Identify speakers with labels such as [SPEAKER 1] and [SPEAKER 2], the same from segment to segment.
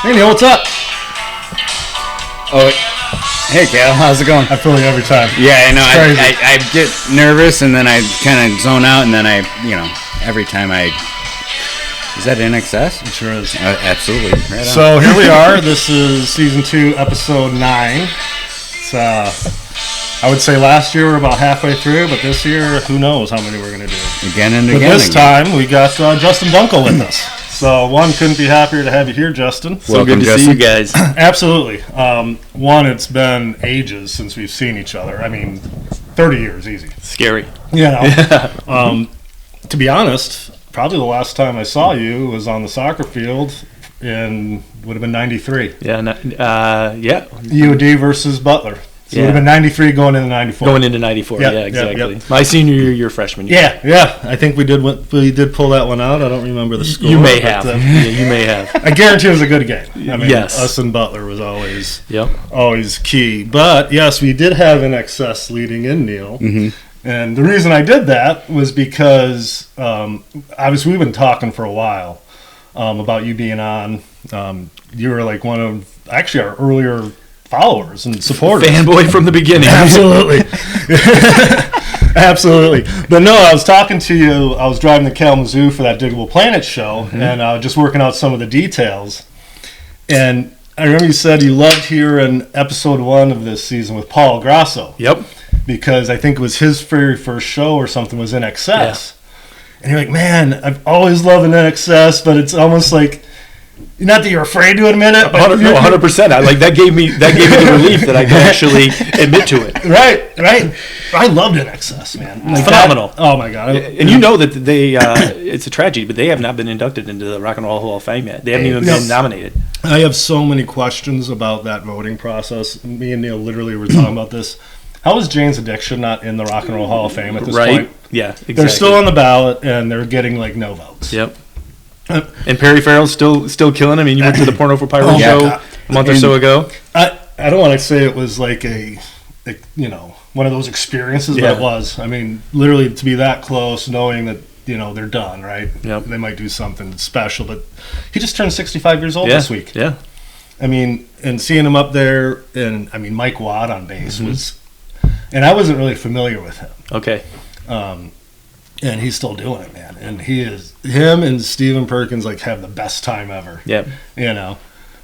[SPEAKER 1] Hey Neil, what's up?
[SPEAKER 2] Oh, hey Kal, how's it going?
[SPEAKER 1] I feel you every time.
[SPEAKER 2] Yeah, I know. I get nervous and then I kind of zone out and then every time is that in excess?
[SPEAKER 1] It sure is.
[SPEAKER 2] Absolutely. Right on.
[SPEAKER 1] So here we are. This is season 2, episode 9. It's I would say last year we were about halfway through, but this year who knows how many we're going to do.
[SPEAKER 2] Again and
[SPEAKER 1] but
[SPEAKER 2] again.
[SPEAKER 1] But this time we got Justin Dunckel with us. So one, couldn't be happier to have you here, Justin.
[SPEAKER 2] So welcome, good to see you guys.
[SPEAKER 1] Absolutely. One, it's been ages since we've seen each other. I mean, 30 years, easy.
[SPEAKER 3] Scary.
[SPEAKER 1] You know. To be honest, probably the last time I saw you was on the soccer field in, would have been 93.
[SPEAKER 3] Yeah.
[SPEAKER 1] UD versus Butler. So it would have been 93 going into 94.
[SPEAKER 3] Going into 94, yeah, exactly. My senior year, your freshman year.
[SPEAKER 1] Yeah. I think we did pull that one out. I don't remember the score.
[SPEAKER 3] You may have. You may have.
[SPEAKER 1] I guarantee it was a good game. I mean,
[SPEAKER 3] yes.
[SPEAKER 1] Us and Butler was always key. But, yes, we did have an excess leading in, Neil. Mm-hmm. And the reason I did that was because, obviously, we've been talking for a while about you being on. You were like one of, actually, our earlier followers and supporters.
[SPEAKER 3] Fanboy from the beginning.
[SPEAKER 1] Absolutely. Absolutely. But no, I was talking to you. I was driving to Kalamazoo for that Diggable Planet show, and just working out some of the details. And I remember you said you loved hearing episode 1 of this season with Paul Grasso.
[SPEAKER 3] Yep.
[SPEAKER 1] Because I think it was his very first show or something was In Excess. Yeah. And you're like, man, I've always loved In Excess, but it's almost like, not that you're afraid to admit it, but
[SPEAKER 3] 100%. That gave me the relief that I could actually admit to it.
[SPEAKER 1] Right. I loved In Excess, man.
[SPEAKER 3] It's phenomenal.
[SPEAKER 1] Oh my god!
[SPEAKER 3] And you know that they it's a tragedy, but they have not been inducted into the Rock and Roll Hall of Fame yet. They haven't even been nominated.
[SPEAKER 1] I have so many questions about that voting process. Me and Neil literally were talking about this. How is Jane's Addiction not in the Rock and Roll Hall of Fame at this point?
[SPEAKER 3] Yeah, exactly.
[SPEAKER 1] They're still on the ballot and they're getting like no votes.
[SPEAKER 3] Yep. And Perry Farrell's still killing. I mean, you went to the Porno for Pyro show a month or so ago.
[SPEAKER 1] I don't want to say it was like a one of those experiences, but it was. I mean, literally to be that close, knowing that they're done, right?
[SPEAKER 3] Yep.
[SPEAKER 1] They might do something special, but he just turned 65 years old this week.
[SPEAKER 3] Yeah.
[SPEAKER 1] I mean, and seeing him up there, and I mean Mike Watt on bass was, and I wasn't really familiar with him.
[SPEAKER 3] Okay.
[SPEAKER 1] And he's still doing it, man. And him and Stephen Perkins have the best time ever.
[SPEAKER 3] Yeah.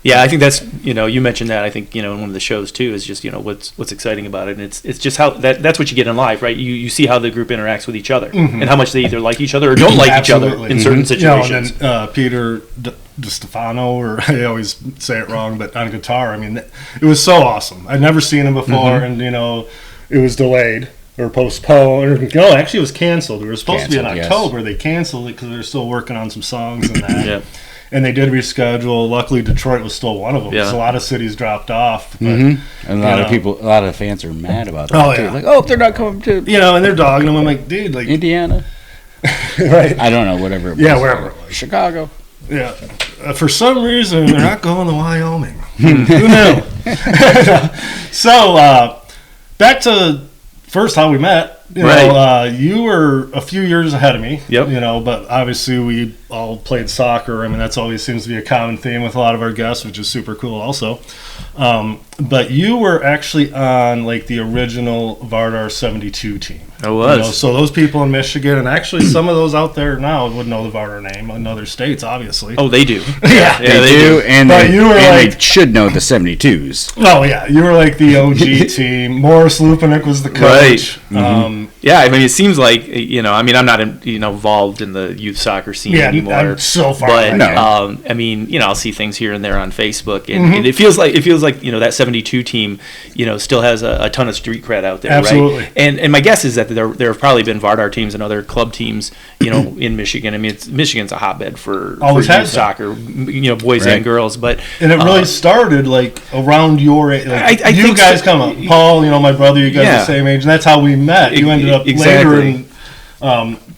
[SPEAKER 1] Yeah,
[SPEAKER 3] I think that's you mentioned that. I think in one of the shows too is just what's exciting about it, and it's just how that's what you get in life, right? You see how the group interacts with each other and how much they either like each other or don't like each other in certain situations.
[SPEAKER 1] And then Peter DiStefano, or I always say it wrong, but on guitar, I mean, it was so awesome. I'd never seen him before, and it was delayed. Or postponed. No, actually, it was canceled. It was supposed to be in October. Yes. They canceled it because they were still working on some songs and that.
[SPEAKER 3] Yeah.
[SPEAKER 1] And they did reschedule. Luckily, Detroit was still one of them.
[SPEAKER 3] Yeah.
[SPEAKER 1] So a lot of cities dropped off. But,
[SPEAKER 2] and a lot of fans are mad about that.
[SPEAKER 1] Oh, yeah.
[SPEAKER 2] Like, they're not coming to...
[SPEAKER 1] and they're dogging them. I'm like, dude,
[SPEAKER 2] Indiana?
[SPEAKER 1] Right.
[SPEAKER 2] I don't know, whatever it was.
[SPEAKER 1] Yeah, wherever it was.
[SPEAKER 2] Chicago.
[SPEAKER 1] Yeah. For some reason, they're not going to Wyoming. Who knew? So, back to... First, how we met, you were a few years ahead of me, but obviously we all played soccer. I mean, that's always seems to be a common theme with a lot of our guests, which is super cool also. But you were actually on the original Vardar 72 team.
[SPEAKER 3] I was.
[SPEAKER 1] So those people in Michigan, and actually some of those out there now would know the Vardar name in other states, obviously.
[SPEAKER 3] Oh, they do.
[SPEAKER 1] Yeah,
[SPEAKER 2] they do. And
[SPEAKER 1] they
[SPEAKER 2] should know the 72s.
[SPEAKER 1] Oh, yeah. You were the OG team. Morris Lupinek was the coach.
[SPEAKER 3] Right. I mean, it seems like, I mean, I'm not involved in the youth soccer scene anymore.
[SPEAKER 1] I'm so far
[SPEAKER 3] but,
[SPEAKER 1] away.
[SPEAKER 3] I mean, I'll see things here and there on Facebook, and it feels like that 72 team, still has a ton of street cred out there,
[SPEAKER 1] Absolutely.
[SPEAKER 3] Right? And my guess is that there have probably been Vardar teams and other club teams, in Michigan. I mean, Michigan's a hotbed for youth soccer, boys and girls. And
[SPEAKER 1] it really started around your age. You guys
[SPEAKER 3] so.
[SPEAKER 1] come up. Paul, my brother, you guys are the same age, and that's how we met. You ended up later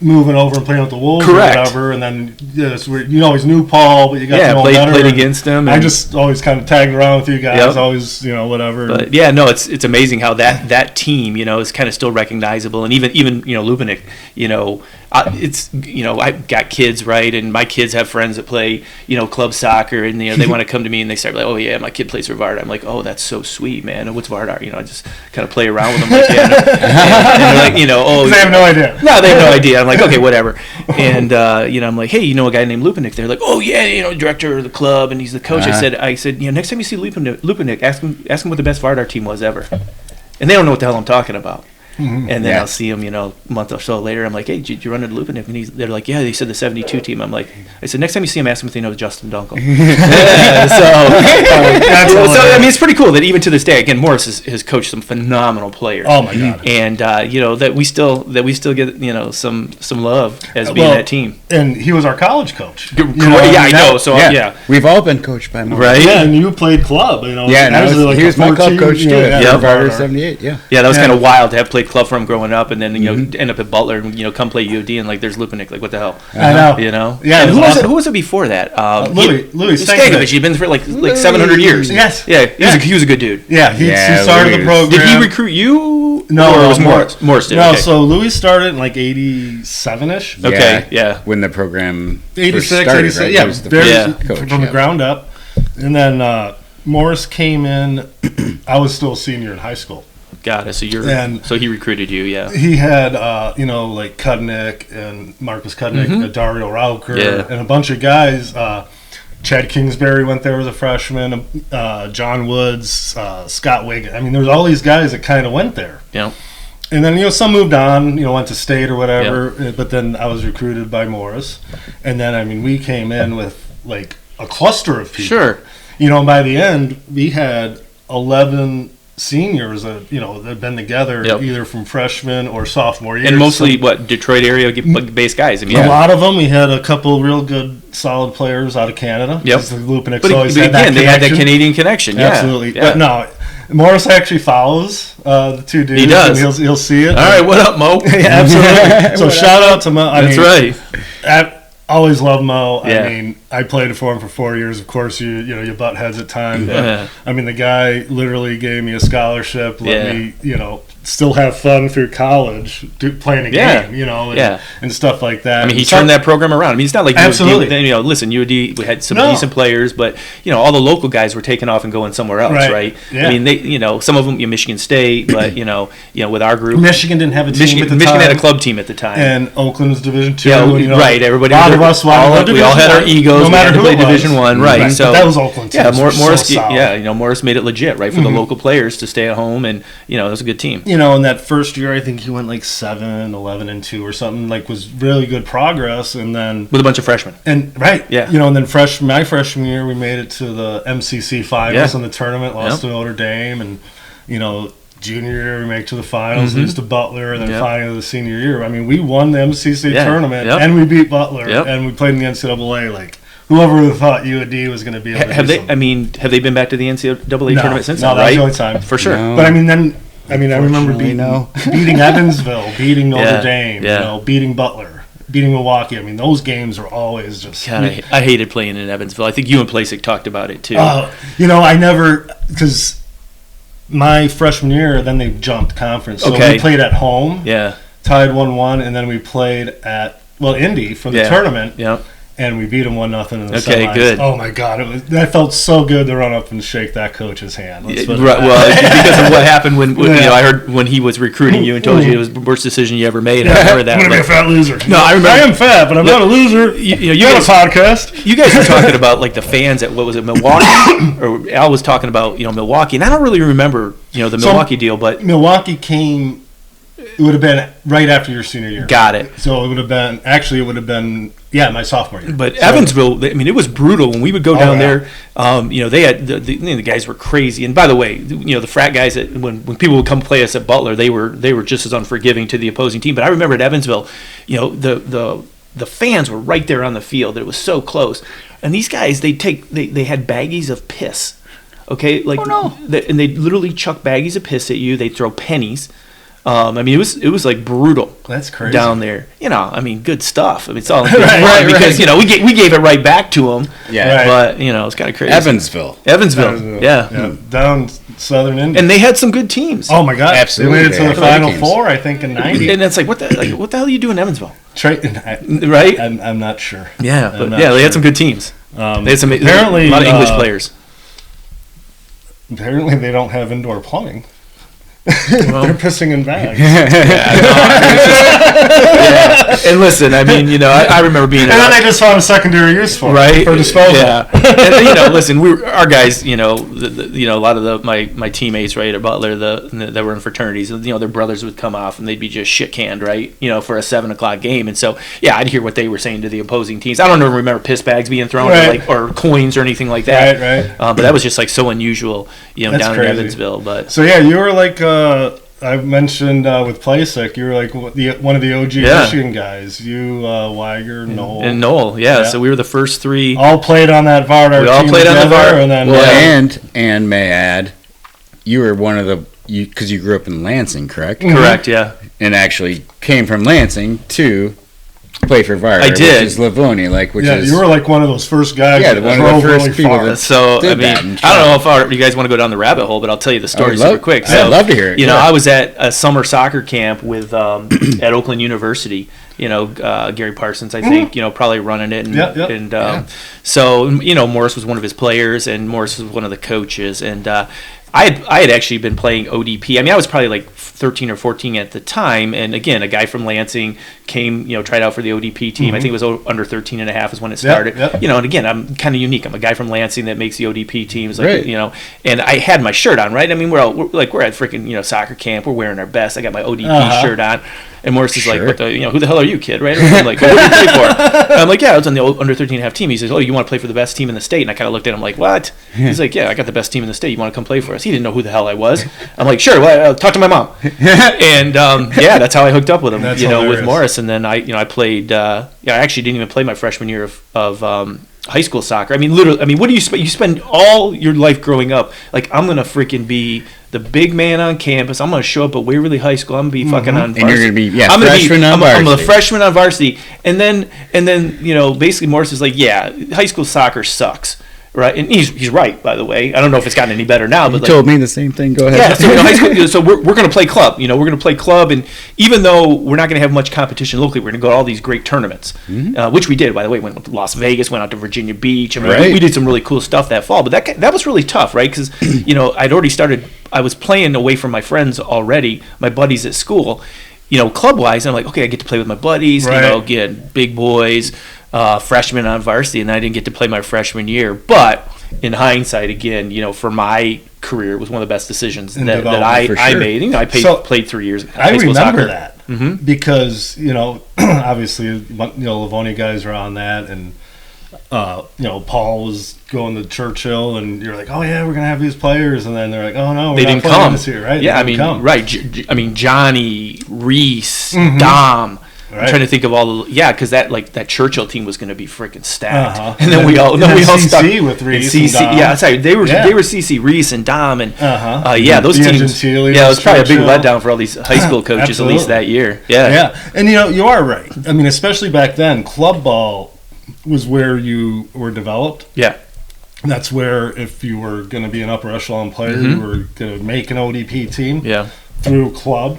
[SPEAKER 1] moving over and playing with the Wolves or whatever, and then you always knew Paul, but you got to know him better.
[SPEAKER 3] Played against him.
[SPEAKER 1] I just always kind of tagged around with you guys, always whatever.
[SPEAKER 3] But it's amazing how that team is kind of still recognizable, and even Lupinek, it's, I've got kids, right, and my kids have friends that play, club soccer, and they want to come to me and they start like, oh yeah, my kid plays for Vardar. I'm like, oh, that's so sweet, man. And what's Vardar? I just kind of play around with them like that. And they're like, oh,
[SPEAKER 1] they have no idea.
[SPEAKER 3] No, they have no idea. I'm like, okay, whatever. And I'm like, hey, you know a guy named Lupanik? They're like, oh yeah, director of the club, and he's the coach. I said, next time you see Lupanik, ask him what the best Vardar team was ever. And they don't know what the hell I'm talking about. Mm-hmm. And then I'll see him, a month or so later. I'm like, hey, did you run into Lupanik? And they're like, yeah, they said the 72 team. I said, next time you see him, ask him if they know Justin Dunckel. So it's pretty cool that even to this day, again, Morris has coached some phenomenal players.
[SPEAKER 1] Oh my God!
[SPEAKER 3] And that we still get some love as being that team.
[SPEAKER 1] And he was our college coach.
[SPEAKER 3] I know. So
[SPEAKER 2] we've all been coached by Morris,
[SPEAKER 3] right?
[SPEAKER 1] Yeah, and you played club.
[SPEAKER 2] He was my club coach too.
[SPEAKER 3] Yeah,
[SPEAKER 2] Vardar 78. Yeah,
[SPEAKER 3] that was kind of wild to have played club for him growing up, and then end up at Butler, and come play UD, and there's Lupanik. Like, what the hell?
[SPEAKER 1] I know.
[SPEAKER 3] Yeah. And who was it before that?
[SPEAKER 1] Louis
[SPEAKER 3] Stankovic. He'd been for like 700 years.
[SPEAKER 1] Yes.
[SPEAKER 3] Yeah. He was a good dude.
[SPEAKER 1] Yeah. He started the program.
[SPEAKER 3] Did he recruit you?
[SPEAKER 1] No,
[SPEAKER 3] or it was Morris. Morris did.
[SPEAKER 1] No,
[SPEAKER 3] okay.
[SPEAKER 1] So Louis started in like 87-ish.
[SPEAKER 3] Okay. Yeah.
[SPEAKER 2] When the program
[SPEAKER 1] 86,
[SPEAKER 2] started,
[SPEAKER 1] 86.
[SPEAKER 2] right?
[SPEAKER 1] Yeah.
[SPEAKER 2] Coach,
[SPEAKER 1] from the ground up, and then Morris came in. I was still a senior in high school.
[SPEAKER 3] Got it. So he recruited you, yeah.
[SPEAKER 1] He had like Kudnick and Marcus Kudnick, Dario Rauker, and a bunch of guys. Chad Kingsbury went there as a freshman. John Woods, Scott Wiggins. I mean, there's all these guys that kind of went there.
[SPEAKER 3] Yeah.
[SPEAKER 1] And then some moved on. Went to state or whatever. Yeah. But then I was recruited by Morris, and then we came in with like a cluster of people.
[SPEAKER 3] Sure.
[SPEAKER 1] And by the end we had 11 seniors that had been together either from freshman or sophomore year,
[SPEAKER 3] and mostly Detroit area based guys. I mean,
[SPEAKER 1] a lot of them. We had a couple real good, solid players out of Canada.
[SPEAKER 3] Yep.
[SPEAKER 1] But
[SPEAKER 3] always had that they had that Canadian connection.
[SPEAKER 1] Absolutely.
[SPEAKER 3] Yeah.
[SPEAKER 1] But no, Morris actually follows the two dudes.
[SPEAKER 3] He does.
[SPEAKER 1] And he'll see it.
[SPEAKER 3] All right, what up, Mo?
[SPEAKER 1] Yeah, absolutely. So shout out to Mo.
[SPEAKER 3] That's right.
[SPEAKER 1] I always loved Mo.
[SPEAKER 3] Yeah.
[SPEAKER 1] I mean, I played for him for 4 years. Of course, you butt heads at times.
[SPEAKER 3] Yeah.
[SPEAKER 1] But I mean, the guy literally gave me a scholarship. Let me, still have fun through college, playing a game. And stuff like that.
[SPEAKER 3] I mean, he turned that program around. I mean, it's not like
[SPEAKER 1] absolutely.
[SPEAKER 3] Listen, UD we had some decent players, but all the local guys were taking off and going somewhere else, right?
[SPEAKER 1] Yeah.
[SPEAKER 3] I mean, they, some of them, Michigan State, but with our group,
[SPEAKER 1] Michigan didn't have a team at the time.
[SPEAKER 3] Michigan had a club team at the time,
[SPEAKER 1] and Oakland was Division II.
[SPEAKER 3] Yeah, right. Everybody,
[SPEAKER 1] a lot of us, we
[SPEAKER 3] all had our egos.
[SPEAKER 1] No matter who
[SPEAKER 3] played Division I, right? So
[SPEAKER 1] but that was Oakland.
[SPEAKER 3] Yeah, Morris made it legit, right, for the local players to stay at home, and it was a good team.
[SPEAKER 1] In that first year, I think he went like 7-11-2 or something. Like, was really good progress, and then
[SPEAKER 3] with a bunch of freshmen.
[SPEAKER 1] And and then my freshman year, we made it to the MCC finals in the tournament, lost to Notre Dame, and junior year we make it to the finals, lose to Butler, and then finally the senior year. I mean, we won the MCC tournament, and we beat Butler, and we played in the NCAA. Like, whoever would have thought UAD was going to be able to
[SPEAKER 3] have they been back to the NCAA tournament since?
[SPEAKER 1] No,
[SPEAKER 3] that was
[SPEAKER 1] the only time
[SPEAKER 3] for sure.
[SPEAKER 1] No. But I remember beating Evansville, beating Notre Dame, beating Butler, beating Milwaukee. I mean, those games are always just.
[SPEAKER 3] God, I hated playing in Evansville. I think you and Placek talked about it too.
[SPEAKER 1] I never, because my freshman year, then they jumped conference. So we played at home.
[SPEAKER 3] Yeah.
[SPEAKER 1] Tied 1-1, and then we played at Indy for the tournament.
[SPEAKER 3] Yeah.
[SPEAKER 1] And we beat them 1-0 in the semis.
[SPEAKER 3] Okay, good.
[SPEAKER 1] Oh my God, that felt so good to run up and shake that coach's hand.
[SPEAKER 3] Well, because of what happened when I heard when he was recruiting you and told you it was the worst decision you ever made. I remember that.
[SPEAKER 1] I'm gonna be a fat loser.
[SPEAKER 3] No, I remember.
[SPEAKER 1] I am fat, but I'm not a loser. You got a podcast.
[SPEAKER 3] You guys were talking about like the fans at Milwaukee, or Al was talking about Milwaukee, and I don't really remember the Milwaukee deal, but
[SPEAKER 1] Milwaukee came. It would have been right after your senior year.
[SPEAKER 3] Got it.
[SPEAKER 1] So it would have been my sophomore year.
[SPEAKER 3] But Evansville, I mean, it was brutal when we would go down there. They had the guys were crazy. And by the way, the frat guys when people would come play us at Butler, they were just as unforgiving to the opposing team. But I remember at Evansville, the fans were right there on the field. It was so close. And these guys, they had baggies of piss. Okay, like and they literally chuck baggies of piss at you. They throw pennies. I mean, it was like brutal.
[SPEAKER 1] That's crazy
[SPEAKER 3] down there. I mean, good stuff. I mean, it's all right, because we gave it right back to them.
[SPEAKER 2] Yeah,
[SPEAKER 3] but it's kind of crazy.
[SPEAKER 2] Evansville.
[SPEAKER 3] Yeah.
[SPEAKER 1] Down Southern Indy.
[SPEAKER 3] And they had some good teams.
[SPEAKER 1] Oh my God!
[SPEAKER 2] Absolutely.
[SPEAKER 1] They made it to the Final Four, I think, in '90.
[SPEAKER 3] And it's like, what the hell are you doing in Evansville?
[SPEAKER 1] Right? I'm not sure.
[SPEAKER 3] Yeah, but they had some good teams. They had some
[SPEAKER 1] apparently
[SPEAKER 3] a lot of English players.
[SPEAKER 1] Apparently, they don't have indoor plumbing.
[SPEAKER 3] Well,
[SPEAKER 1] they're pissing in bags.
[SPEAKER 3] And listen, I mean, I remember being.
[SPEAKER 1] And then they just found a secondary use for disposal.
[SPEAKER 3] Yeah. And listen, our guys, a lot of my teammates, right, at Butler, that were in fraternities, their brothers would come off and they'd be just shit canned, right, for a 7:00 game, and so I'd hear what they were saying to the opposing teams. I don't even remember piss bags being thrown or coins or anything like that.
[SPEAKER 1] Right.
[SPEAKER 3] But that was just like so unusual, down
[SPEAKER 1] crazy.
[SPEAKER 3] in Evansville. But
[SPEAKER 1] so you were like. I mentioned with Playsick, you were like one of the OG Michigan guys. You, Weiger, Knoll.
[SPEAKER 3] And Knoll, so we were the first three.
[SPEAKER 1] All played on that Vardar
[SPEAKER 3] We all played on the Vardar.
[SPEAKER 2] And then, and may I add, you were one of the, because you grew up in Lansing, correct?
[SPEAKER 3] Mm-hmm. Correct, yeah.
[SPEAKER 2] And actually came from Lansing to play for Vardar.
[SPEAKER 3] I did.
[SPEAKER 2] Which is Livonia,
[SPEAKER 1] you were like one of those first guys.
[SPEAKER 2] Yeah, one of the first
[SPEAKER 1] really
[SPEAKER 2] people.
[SPEAKER 3] So I don't know if you guys want to go down the rabbit hole, but I'll tell you the story super quick. So
[SPEAKER 2] I'd love to hear it.
[SPEAKER 3] I was at a summer soccer camp with at Oakland University. Gary Parsons, I think, probably running it, so Morris was one of his players, and Morris was one of the coaches, and I had actually been playing ODP. I mean, I was probably like 13 or 14 at the time, and again, a guy from Lansing came, tried out for the ODP team. I think it was under 13 and a half is when it started. And again, I'm kind of unique. I'm a guy from Lansing that makes the ODP teams, and I had my shirt on, right? I mean, we're at freaking soccer camp. We're wearing our best. I got my ODP shirt on. And Morris is like, "What the? Who the hell are you, kid?" Right? And I'm like, "What do you play for?" And I'm like, "Yeah, I was on the under 13 and a half team." He says, "Oh, you want to play for the best team in the state?" And I kind of looked at him like, "What?" He's like, "Yeah, I got the best team in the state. You want to come play for us?" He didn't know who the hell I was. I'm like, "Sure, well, talk to my mom." And that's how I hooked up with him. With Morris. And then I played. I actually didn't even play my freshman year of high school soccer. I mean, literally. I mean, what do you spend? You spend all your life growing up like, I'm gonna freaking be the big man on campus. I'm gonna show up at Waverly High School. I'm gonna be fucking on varsity. And you're gonna be freshman on varsity. I'm a freshman on varsity. And then basically Morris is like, high school soccer sucks. Right, and he's right, by the way. I don't know if it's gotten any better now, but
[SPEAKER 2] you told me the same thing. Go ahead.
[SPEAKER 3] Yeah, so high school. So we're going to play club. We're going to play club, and even though we're not going to have much competition locally, we're going to go to all these great tournaments, which we did. By the way, went to Las Vegas, went out to Virginia Beach. I mean, we did some really cool stuff that fall. But that was really tough, right? Because I'd already started. I was playing away from my friends already, my buddies at school. Club wise, I'm like, okay, I get to play with my buddies. Get big boys. Freshman on varsity, and I didn't get to play my freshman year. But in hindsight, again, for my career, it was one of the best decisions that I made. I played 3 years.
[SPEAKER 1] I remember that because obviously Livonia guys are on that, and Paul was going to Churchill, and you're like, oh yeah, we're gonna have these players, and then they're like, oh no,
[SPEAKER 3] they didn't come
[SPEAKER 1] this year, right?
[SPEAKER 3] Yeah, I mean, Johnny, Reese, Dom. Right. I'm trying to think of all the because that Churchill team was going to be freaking stacked, and then we all stuck
[SPEAKER 1] with Reese
[SPEAKER 3] and Dom. Yeah, sorry, they were CC Reese and Dom and those teams. It was probably a big letdown for all these high school coaches at least that year. Yeah,
[SPEAKER 1] and you are right. I mean, especially back then, club ball was where you were developed.
[SPEAKER 3] Yeah.
[SPEAKER 1] That's where if you were going to be an upper echelon player, you were going to make an ODP team through club.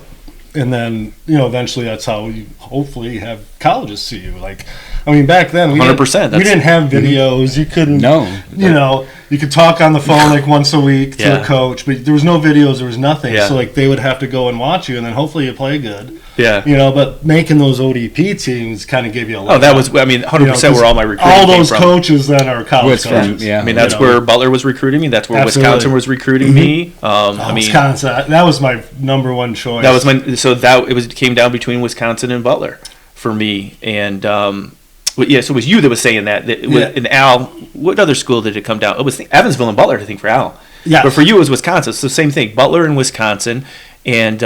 [SPEAKER 1] And then, eventually that's how you hopefully have colleges see you. Like, I mean, back then, we
[SPEAKER 3] 100%.
[SPEAKER 1] We didn't have videos. You couldn't, you could talk on the phone like once a week to a coach, but there was no videos, there was nothing. So, like, they would have to go and watch you, and then hopefully you play good.
[SPEAKER 3] Yeah.
[SPEAKER 1] But making those ODP teams kind of gave you a lot.
[SPEAKER 3] Oh, that was, 100% where all my recruiting
[SPEAKER 1] all those
[SPEAKER 3] came
[SPEAKER 1] coaches then are college coaches.
[SPEAKER 3] Yeah. I mean, that's where Butler was recruiting me. That's where Wisconsin was recruiting me.
[SPEAKER 1] Wisconsin, that was my number one choice.
[SPEAKER 3] That was it came down between Wisconsin and Butler for me. And, so it was you that was saying that. And Al, what other school did it come down? It was Evansville and Butler, I think, for Al. Yeah. But for you, it was Wisconsin. So same thing, Butler and Wisconsin. And,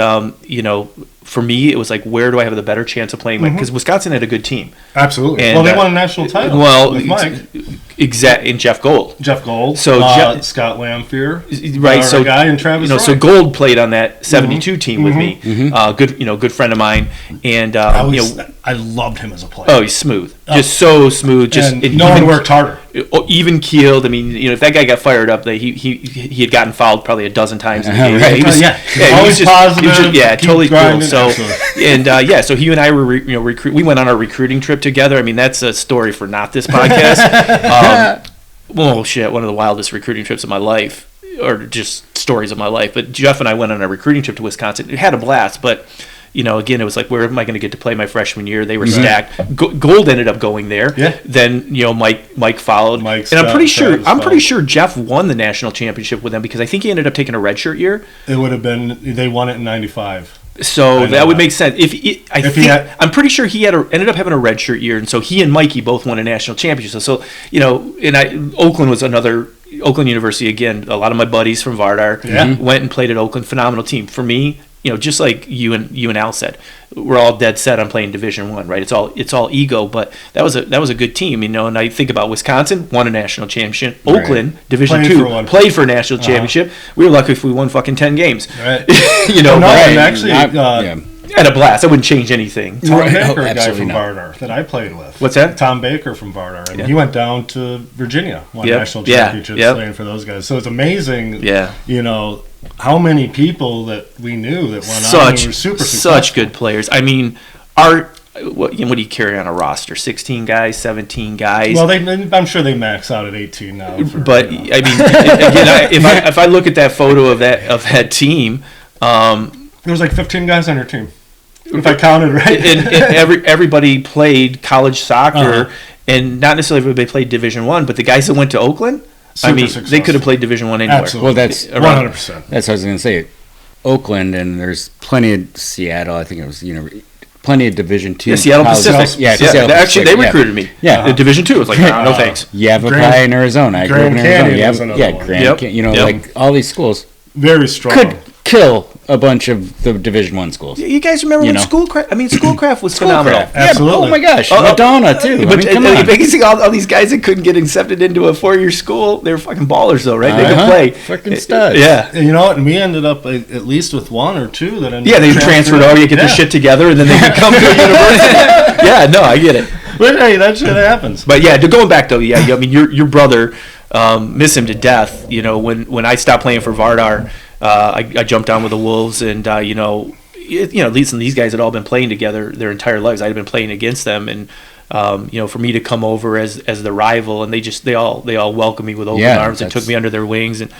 [SPEAKER 3] for me, it was like, where do I have the better chance of playing? Because Wisconsin had a good team.
[SPEAKER 1] Absolutely. And, they won a national title with Mike.
[SPEAKER 3] Exactly. And Jeff Gold.
[SPEAKER 1] So Scott Lamphere.
[SPEAKER 3] Right.
[SPEAKER 1] So guy and Travis Roy.
[SPEAKER 3] So Gold played on that 72 team with me. Good friend of mine. And,
[SPEAKER 1] I loved him as a player.
[SPEAKER 3] Oh, he's smooth. Just so smooth.
[SPEAKER 1] No one worked harder.
[SPEAKER 3] even keeled. I mean, if that guy got fired up, he had gotten fouled probably a dozen times in the game.
[SPEAKER 2] Right.
[SPEAKER 3] He was,
[SPEAKER 1] always positive.
[SPEAKER 3] Totally cool. So
[SPEAKER 1] absolutely.
[SPEAKER 3] so he and I were we went on our recruiting trip together. I mean, that's a story for not this podcast. Well, shit, one of the wildest recruiting trips of my life, or just stories of my life. But Jeff and I went on a recruiting trip to Wisconsin. It had a blast, but again, it was like, where am I going to get to play my freshman year? They were stacked. Gold ended up going there.
[SPEAKER 1] Yeah.
[SPEAKER 3] Then Mike followed, and I'm pretty sure Jeff won the national championship with them because I think he ended up taking a redshirt year.
[SPEAKER 1] It would have been, they won it in '95.
[SPEAKER 3] So that would make sense. I'm pretty sure he ended up having a redshirt year, and so he and Mikey both won a national championship. So Oakland was another. Oakland University again. A lot of my buddies from Vardar went and played at Oakland. Phenomenal team. For me, just like you and Al said, we're all dead set on playing Division I, right? It's all ego, but that was a good team, And I think about Wisconsin, won a national championship. Oakland, Division II, played for a national championship. We were lucky if we won fucking 10 games.
[SPEAKER 1] Right.
[SPEAKER 3] Had a blast. I wouldn't change anything.
[SPEAKER 1] Tom Baker, a guy from Vardar that I played with.
[SPEAKER 3] What's that?
[SPEAKER 1] Tom Baker from Vardar. And he went down to Virginia, won national championships playing for those guys. So it's amazing, how many people that we knew that went on and were super successful.
[SPEAKER 3] Such good players. I mean, what do you carry on a roster? 16 guys, 17 guys?
[SPEAKER 1] Well, I'm sure they max out at 18 now.
[SPEAKER 3] I mean, again, if I look at that photo of that team,
[SPEAKER 1] there was like 15 guys on your team, if I counted right.
[SPEAKER 3] And everybody played college soccer, and not necessarily everybody played Division I, but the guys that went to Oakland, they could have played Division I anywhere.
[SPEAKER 1] Absolutely.
[SPEAKER 2] Well, that's
[SPEAKER 1] 100%.
[SPEAKER 2] That's what I was going to say. Oakland, and there's plenty of Seattle. I think it was plenty of Division II.
[SPEAKER 3] Seattle Pacific.
[SPEAKER 2] Seattle
[SPEAKER 3] actually, they recruited me.
[SPEAKER 2] Yeah,
[SPEAKER 3] Division II. I was like, no thanks.
[SPEAKER 2] Yavapai in Arizona.
[SPEAKER 1] Grand Canyon was another one.
[SPEAKER 2] Grand Canyon. Like all these schools,
[SPEAKER 1] very strong.
[SPEAKER 2] Could kill a bunch of the Division I schools.
[SPEAKER 3] You guys remember when Schoolcraft? I mean, Schoolcraft was phenomenal.
[SPEAKER 1] Absolutely.
[SPEAKER 2] Oh my gosh, Madonna too.
[SPEAKER 3] But basically, all these guys that couldn't get accepted into a 4-year school, they were fucking ballers, though, right? They could play.
[SPEAKER 2] Freaking studs.
[SPEAKER 3] Yeah.
[SPEAKER 1] And you know what? And we ended up at least with one or two that ended.
[SPEAKER 3] Yeah, they transferred over. You get their shit together, and then they could come to a university. Yeah, no, I get it.
[SPEAKER 1] But hey, that shit happens.
[SPEAKER 3] But yeah, going back though, I mean, your brother, miss him to death. When I stopped playing for Vardar. I jumped on with the Wolves, and these guys had all been playing together their entire lives. I had been playing against them, and for me to come over as the rival, and they all welcomed me with open arms and took me under their wings, and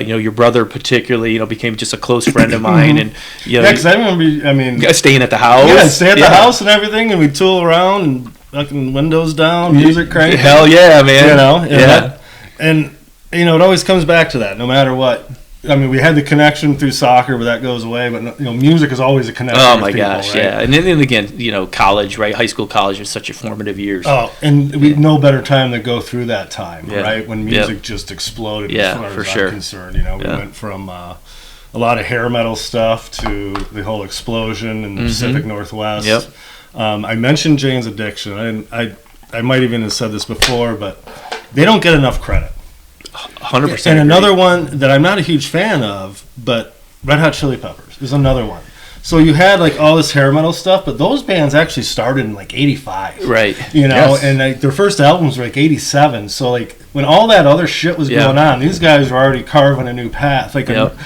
[SPEAKER 3] your brother particularly, became just a close friend of mine, and
[SPEAKER 1] because I remember,
[SPEAKER 3] staying at the house,
[SPEAKER 1] stay at the house and everything, and we tool around and fucking windows down, music cranking.
[SPEAKER 3] Hell yeah, man!
[SPEAKER 1] And it always comes back to that, no matter what. I mean, we had the connection through soccer, but that goes away. But music is always a connection.
[SPEAKER 3] Oh my
[SPEAKER 1] people,
[SPEAKER 3] gosh,
[SPEAKER 1] right?
[SPEAKER 3] yeah. And then again, college, right? High school, college is such a formative years.
[SPEAKER 1] Oh, and we no better time to go through that time, right? When music just exploded. As far as I'm concerned, we went from a lot of hair metal stuff to the whole explosion in the Pacific Northwest.
[SPEAKER 3] Yep.
[SPEAKER 1] I mentioned Jane's Addiction, and I might even have said this before, but they don't get enough credit.
[SPEAKER 3] 100%.
[SPEAKER 1] And another one that I'm not a huge fan of, but Red Hot Chili Peppers is another one. So you had like all this hair metal stuff, but those bands actually started in like '85,
[SPEAKER 3] right?
[SPEAKER 1] And their first albums were like '87. So like when all that other shit was going on, these guys were already carving a new path, like a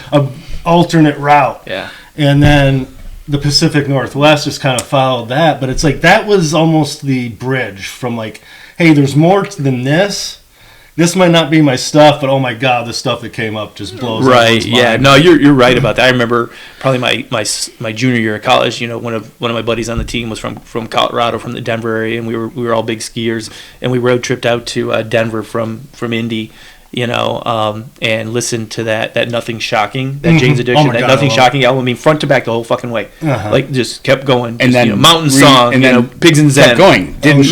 [SPEAKER 1] alternate route.
[SPEAKER 3] Yeah.
[SPEAKER 1] And then the Pacific Northwest just kind of followed that, but it's like that was almost the bridge from like, hey, there's more than this. This might not be my stuff, but oh my god, the stuff that came up just blows.
[SPEAKER 3] Right? Yeah. No, you're right about that. I remember probably my junior year of college. One of my buddies on the team was from Colorado, from the Denver area, and we were all big skiers, and we road tripped out to Denver from Indy. And listened to that Nothing Shocking, that Jane's Addiction, that Nothing Shocking album. I mean, front to back the whole fucking way. Like just kept going.
[SPEAKER 2] And then
[SPEAKER 3] Mountain Song, and Pigs and Zen.
[SPEAKER 2] Kept going.
[SPEAKER 3] You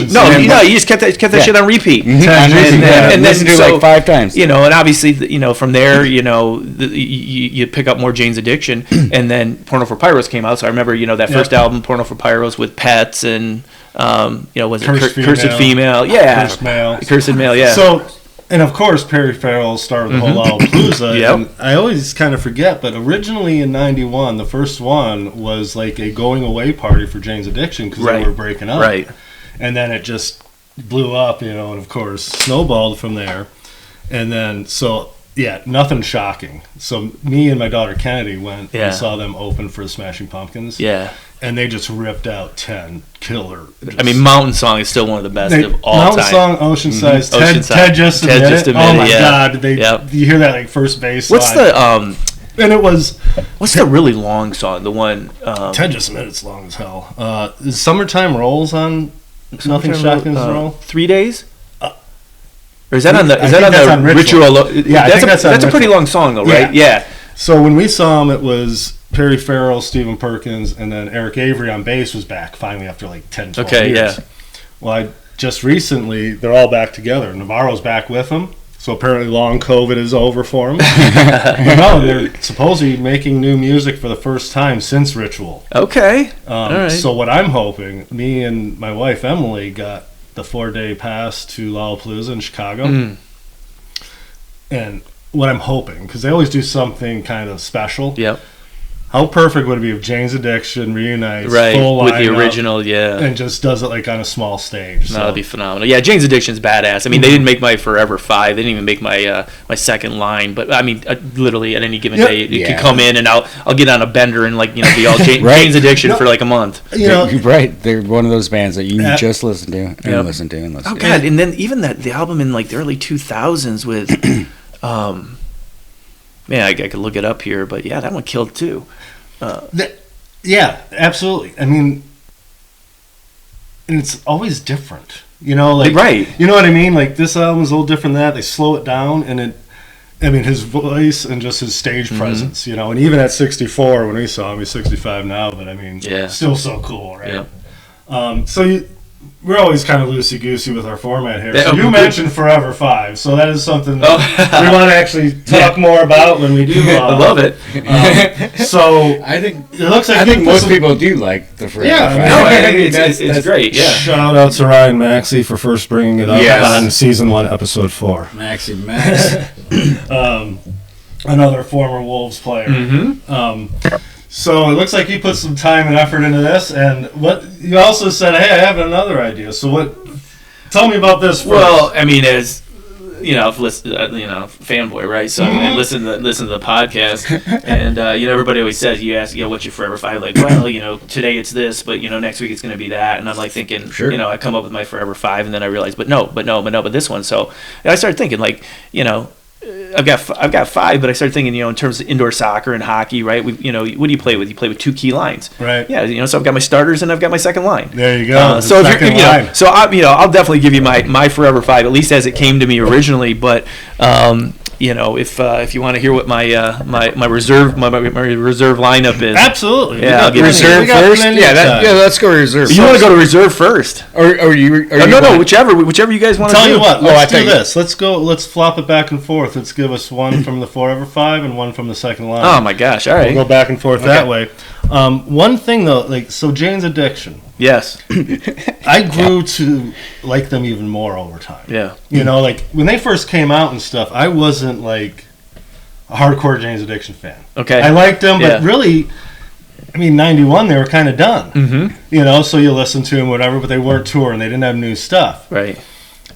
[SPEAKER 3] just kept that shit on repeat.
[SPEAKER 2] And listened to it like 5 times.
[SPEAKER 3] And obviously, from there, you pick up more Jane's Addiction, and then Porno for Pyros came out. So I remember, that first album, Porno for Pyros, with Pets and was it Cursed Female? Yeah, Cursed Male. Yeah.
[SPEAKER 1] So. And of course, Perry Farrell started the whole Lollapalooza. And I always kind of forget, but originally in '91, the first one was like a going away party for Jane's Addiction because they were breaking up.
[SPEAKER 3] Right.
[SPEAKER 1] And then it just blew up, and of course snowballed from there. And then nothing shocking. So me and my daughter Kennedy went and saw them open for the Smashing Pumpkins.
[SPEAKER 3] Yeah.
[SPEAKER 1] And they just ripped out 10 killer.
[SPEAKER 3] Mountain Song is still one of the best of all
[SPEAKER 1] Mountain
[SPEAKER 3] time.
[SPEAKER 1] Song, Ocean Size.
[SPEAKER 3] Oceanside.
[SPEAKER 1] Ted just admitted it. Oh my God! You hear that like first bass
[SPEAKER 3] What's
[SPEAKER 1] line. And it was.
[SPEAKER 3] What's the really long song? The one.
[SPEAKER 1] Ted just admitted it's long as hell. Is Summertime Rolls on Nothing Shotguns Roll?
[SPEAKER 3] 3 Days. Or is that on the? Is that on the
[SPEAKER 1] Ritual?
[SPEAKER 3] Yeah, I think that's a pretty long song though, right? Yeah.
[SPEAKER 1] So when we saw him, it was Perry Farrell, Stephen Perkins, and then Eric Avery on bass was back finally after like 10, 12 years.
[SPEAKER 3] Yeah.
[SPEAKER 1] Well, just recently, they're all back together. Navarro's back with them. So apparently long COVID is over for him. But no, they're supposedly making new music for the first time since Ritual.
[SPEAKER 3] Okay. All right.
[SPEAKER 1] So what I'm hoping, me and my wife Emily got the 4-day pass to Lollapalooza in Chicago. And what I'm hoping, because they always do something kind of special.
[SPEAKER 3] Yep.
[SPEAKER 1] How perfect would it be if Jane's Addiction reunites full
[SPEAKER 3] with the original,
[SPEAKER 1] and just does it like on a small stage?
[SPEAKER 3] That'd be phenomenal. Yeah, Jane's Addiction's badass. I mean, they didn't make my Forever 5. They didn't even make my my second line. But I mean, literally at any given day, it could come in and I'll get on a bender and be all Jane's Addiction for like a month.
[SPEAKER 2] You're right. They're one of those bands that you just listen to and listen to and listen to.
[SPEAKER 3] Oh God! And then even the album in like the early 2000s with, I could look it up here, but yeah, that one killed too.
[SPEAKER 1] Yeah, absolutely. I mean, and it's always different, right? You know what I mean? Like this album is a little different than that. They slow it down, and his voice and just his stage presence, and even at 64 when we saw him, he's 65 now, but I mean, still so cool, right? Yeah. We're always kind of loosey-goosey with our format here. So you mentioned Forever 5, so that is something that we want to actually talk more about when we do.
[SPEAKER 3] I love it.
[SPEAKER 2] So I think it looks like most people do like the Forever 5.
[SPEAKER 3] I think it's great. Yeah.
[SPEAKER 1] Shout out to Ryan Maxey for first bringing it up on season 1, episode 4.
[SPEAKER 2] Max.
[SPEAKER 1] Another former Wolves player. So it looks like you put some time and effort into this, and what you also said, hey, I have another idea. So tell me about this first.
[SPEAKER 3] Well, I mean, as fanboy, right? So I listen to the podcast, and everybody always says, you ask, what's your Forever 5? Like, well, today it's this, but next week it's going to be that, and I'm like thinking, I come up with my Forever 5, and then I realize, but this one. So I started thinking, like, I've got 5, but I started thinking, in terms of indoor soccer and hockey, right? What do you play with? You play with 2 key lines,
[SPEAKER 1] right?
[SPEAKER 3] Yeah, so I've got my starters and I've got my second line.
[SPEAKER 1] There you go.
[SPEAKER 3] So if you're, I'll definitely give you my Forever 5, at least as it came to me originally. But if you want to hear what my reserve lineup is,
[SPEAKER 1] absolutely.
[SPEAKER 3] Yeah, I'll give reserve first.
[SPEAKER 2] Let's go reserve.
[SPEAKER 3] You want to go to reserve first,
[SPEAKER 2] or
[SPEAKER 3] whichever you guys want to do.
[SPEAKER 1] Tell you what, let's do this. Let's flop it back and forth. Let's give us one from the Forever 5 and one from the second line.
[SPEAKER 3] Oh my gosh! All right,
[SPEAKER 1] we'll go back and forth that way. One thing though, Jane's Addiction.
[SPEAKER 3] Yes.
[SPEAKER 1] I grew to like them even more over time.
[SPEAKER 3] Yeah.
[SPEAKER 1] When they first came out and stuff, I wasn't like a hardcore Jane's Addiction fan.
[SPEAKER 3] Okay.
[SPEAKER 1] I liked them, but really, 91 they were kind of done. Mm-hmm. So you listen to them, whatever, but they weren't touring. They didn't have new stuff.
[SPEAKER 3] Right.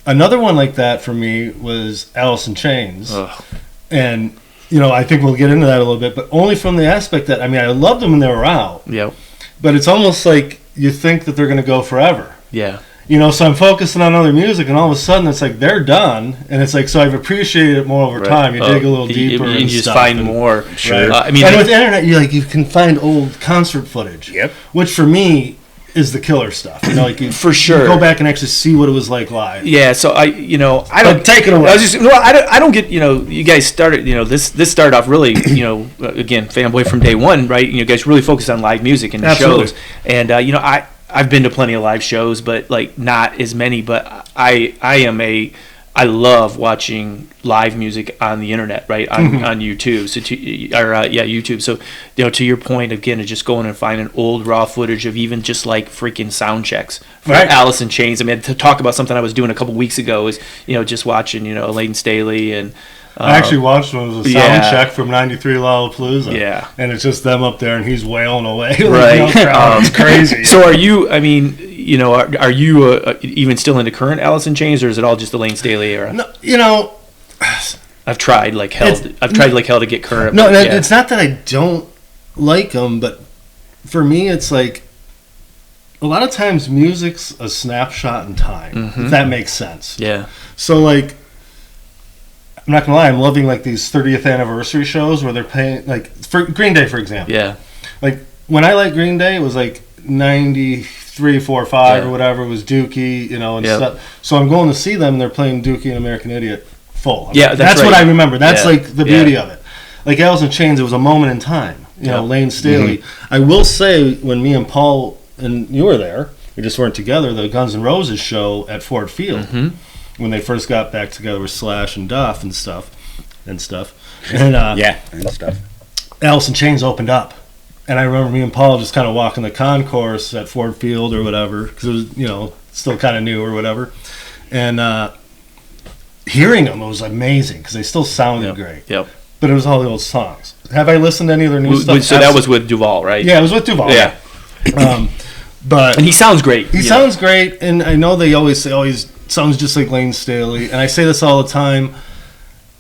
[SPEAKER 1] Another one like that for me was Alice in Chains.
[SPEAKER 3] Ugh.
[SPEAKER 1] And, I think we'll get into that a little bit, but only from the aspect that, I loved them when they were out.
[SPEAKER 3] Yep.
[SPEAKER 1] But it's almost like you think that they're going to go forever.
[SPEAKER 3] Yeah.
[SPEAKER 1] So I'm focusing on other music, and all of a sudden it's like they're done, and it's like, so I've appreciated it more over time. You dig a little deeper,
[SPEAKER 3] and you just find more.
[SPEAKER 1] Sure. And with the internet, you can find old concert footage.
[SPEAKER 2] Yep.
[SPEAKER 1] Which for me is the killer stuff.
[SPEAKER 3] For sure.
[SPEAKER 1] You go back and actually see what it was like live.
[SPEAKER 3] Yeah. So I don't
[SPEAKER 1] take it away.
[SPEAKER 3] I don't get. You guys started. This started off really. Again, fanboy from day one, right? You guys really focused on live music and the shows, and I've been to plenty of live shows, but not as many. But I love watching live music on the internet, right? On YouTube. So YouTube. So to your point again, of just going and finding old raw footage of even just freaking sound checks for Alice in Chains. To talk about something I was doing a couple weeks ago is just watching Layton Staley and.
[SPEAKER 1] I actually watched one. It was a sound check from '93 Lollapalooza.
[SPEAKER 3] Yeah,
[SPEAKER 1] and it's just them up there, and he's wailing away.
[SPEAKER 3] Right,
[SPEAKER 1] it's crazy.
[SPEAKER 3] So are you? you know, are you even still into current Alice in Chains, or is it all just the Lane Staley era?
[SPEAKER 1] No, you know,
[SPEAKER 3] I've tried like hell. I've tried like hell to get current.
[SPEAKER 1] No, it's not that I don't like them, but for me, it's like a lot of times music's a snapshot in time, if that makes sense.
[SPEAKER 3] Yeah.
[SPEAKER 1] So, like, I'm not gonna lie, I'm loving like these 30th anniversary shows where they're playing, like, for Green Day, for example.
[SPEAKER 3] Yeah.
[SPEAKER 1] Like, when I liked Green Day, it was like 93, 4, 5 or whatever. It was Dookie, you know, and stuff. So I'm going to see them. They're playing Dookie and American Idiot full. That's right. What I remember. That's like the beauty of it. Like Alice in Chains, it was a moment in time. You know, Lane Staley. I will say, when me and Paul and you were there, we just weren't together, the Guns N' Roses show at Ford Field, when they first got back together with Slash and Duff and stuff. And stuff. Alice in Chains opened up. And I remember me and Paul just kind of walking the concourse at Ford Field or whatever, because it was, you know, still kind of new or whatever. And hearing them, it was amazing, because they still sounded great.
[SPEAKER 3] Yep.
[SPEAKER 1] But it was all the old songs. Have I listened to any of their new stuff?
[SPEAKER 3] So that was with Duvall, right?
[SPEAKER 1] Yeah, it was with Duvall.
[SPEAKER 3] Yeah.
[SPEAKER 1] But
[SPEAKER 3] and he sounds great.
[SPEAKER 1] He sounds great, and I know they always say, oh, he sounds just like Lane Staley. And I say this all the time.